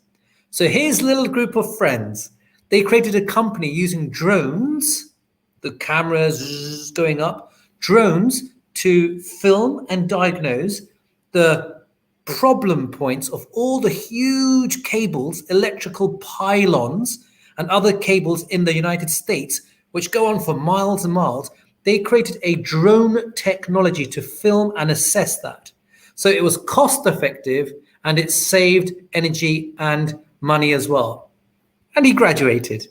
So his little group of friends, they created a company using drones, the cameras going up, drones to film and diagnose the problem points of all the huge cables, electrical pylons, and other cables in the United States, which go on for miles and miles. They created a drone technology to film and assess that. So it was cost effective and it saved energy and money as well. And he graduated.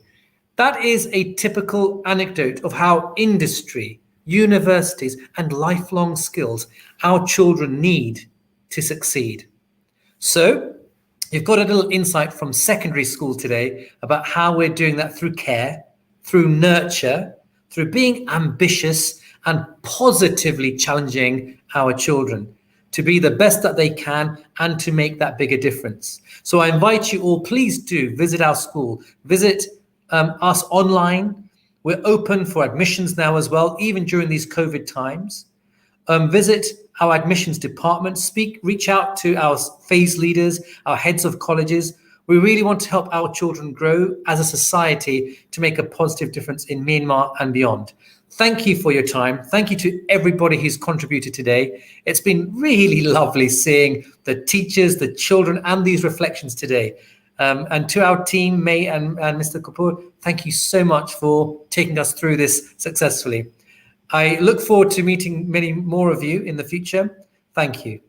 That is a typical anecdote of how industry, universities, and lifelong skills our children need to succeed. So you've got a little insight from secondary school today about how we're doing that through care, through nurture, through being ambitious and positively challenging our children to be the best that they can and to make that bigger difference. So I invite you all, please do visit our school, visit us online. We're open for admissions now as well, even during these COVID times. Visit our admissions department, reach out to our phase leaders, our heads of colleges. We really want to help our children grow as a society to make a positive difference in Myanmar and beyond. Thank you for your time. Thank you to everybody who's contributed today. It's been really lovely seeing the teachers, the children, and these reflections today. And to our team, May and Mr. Kapoor, thank you so much for taking us through this successfully. I look forward to meeting many more of you in the future. Thank you.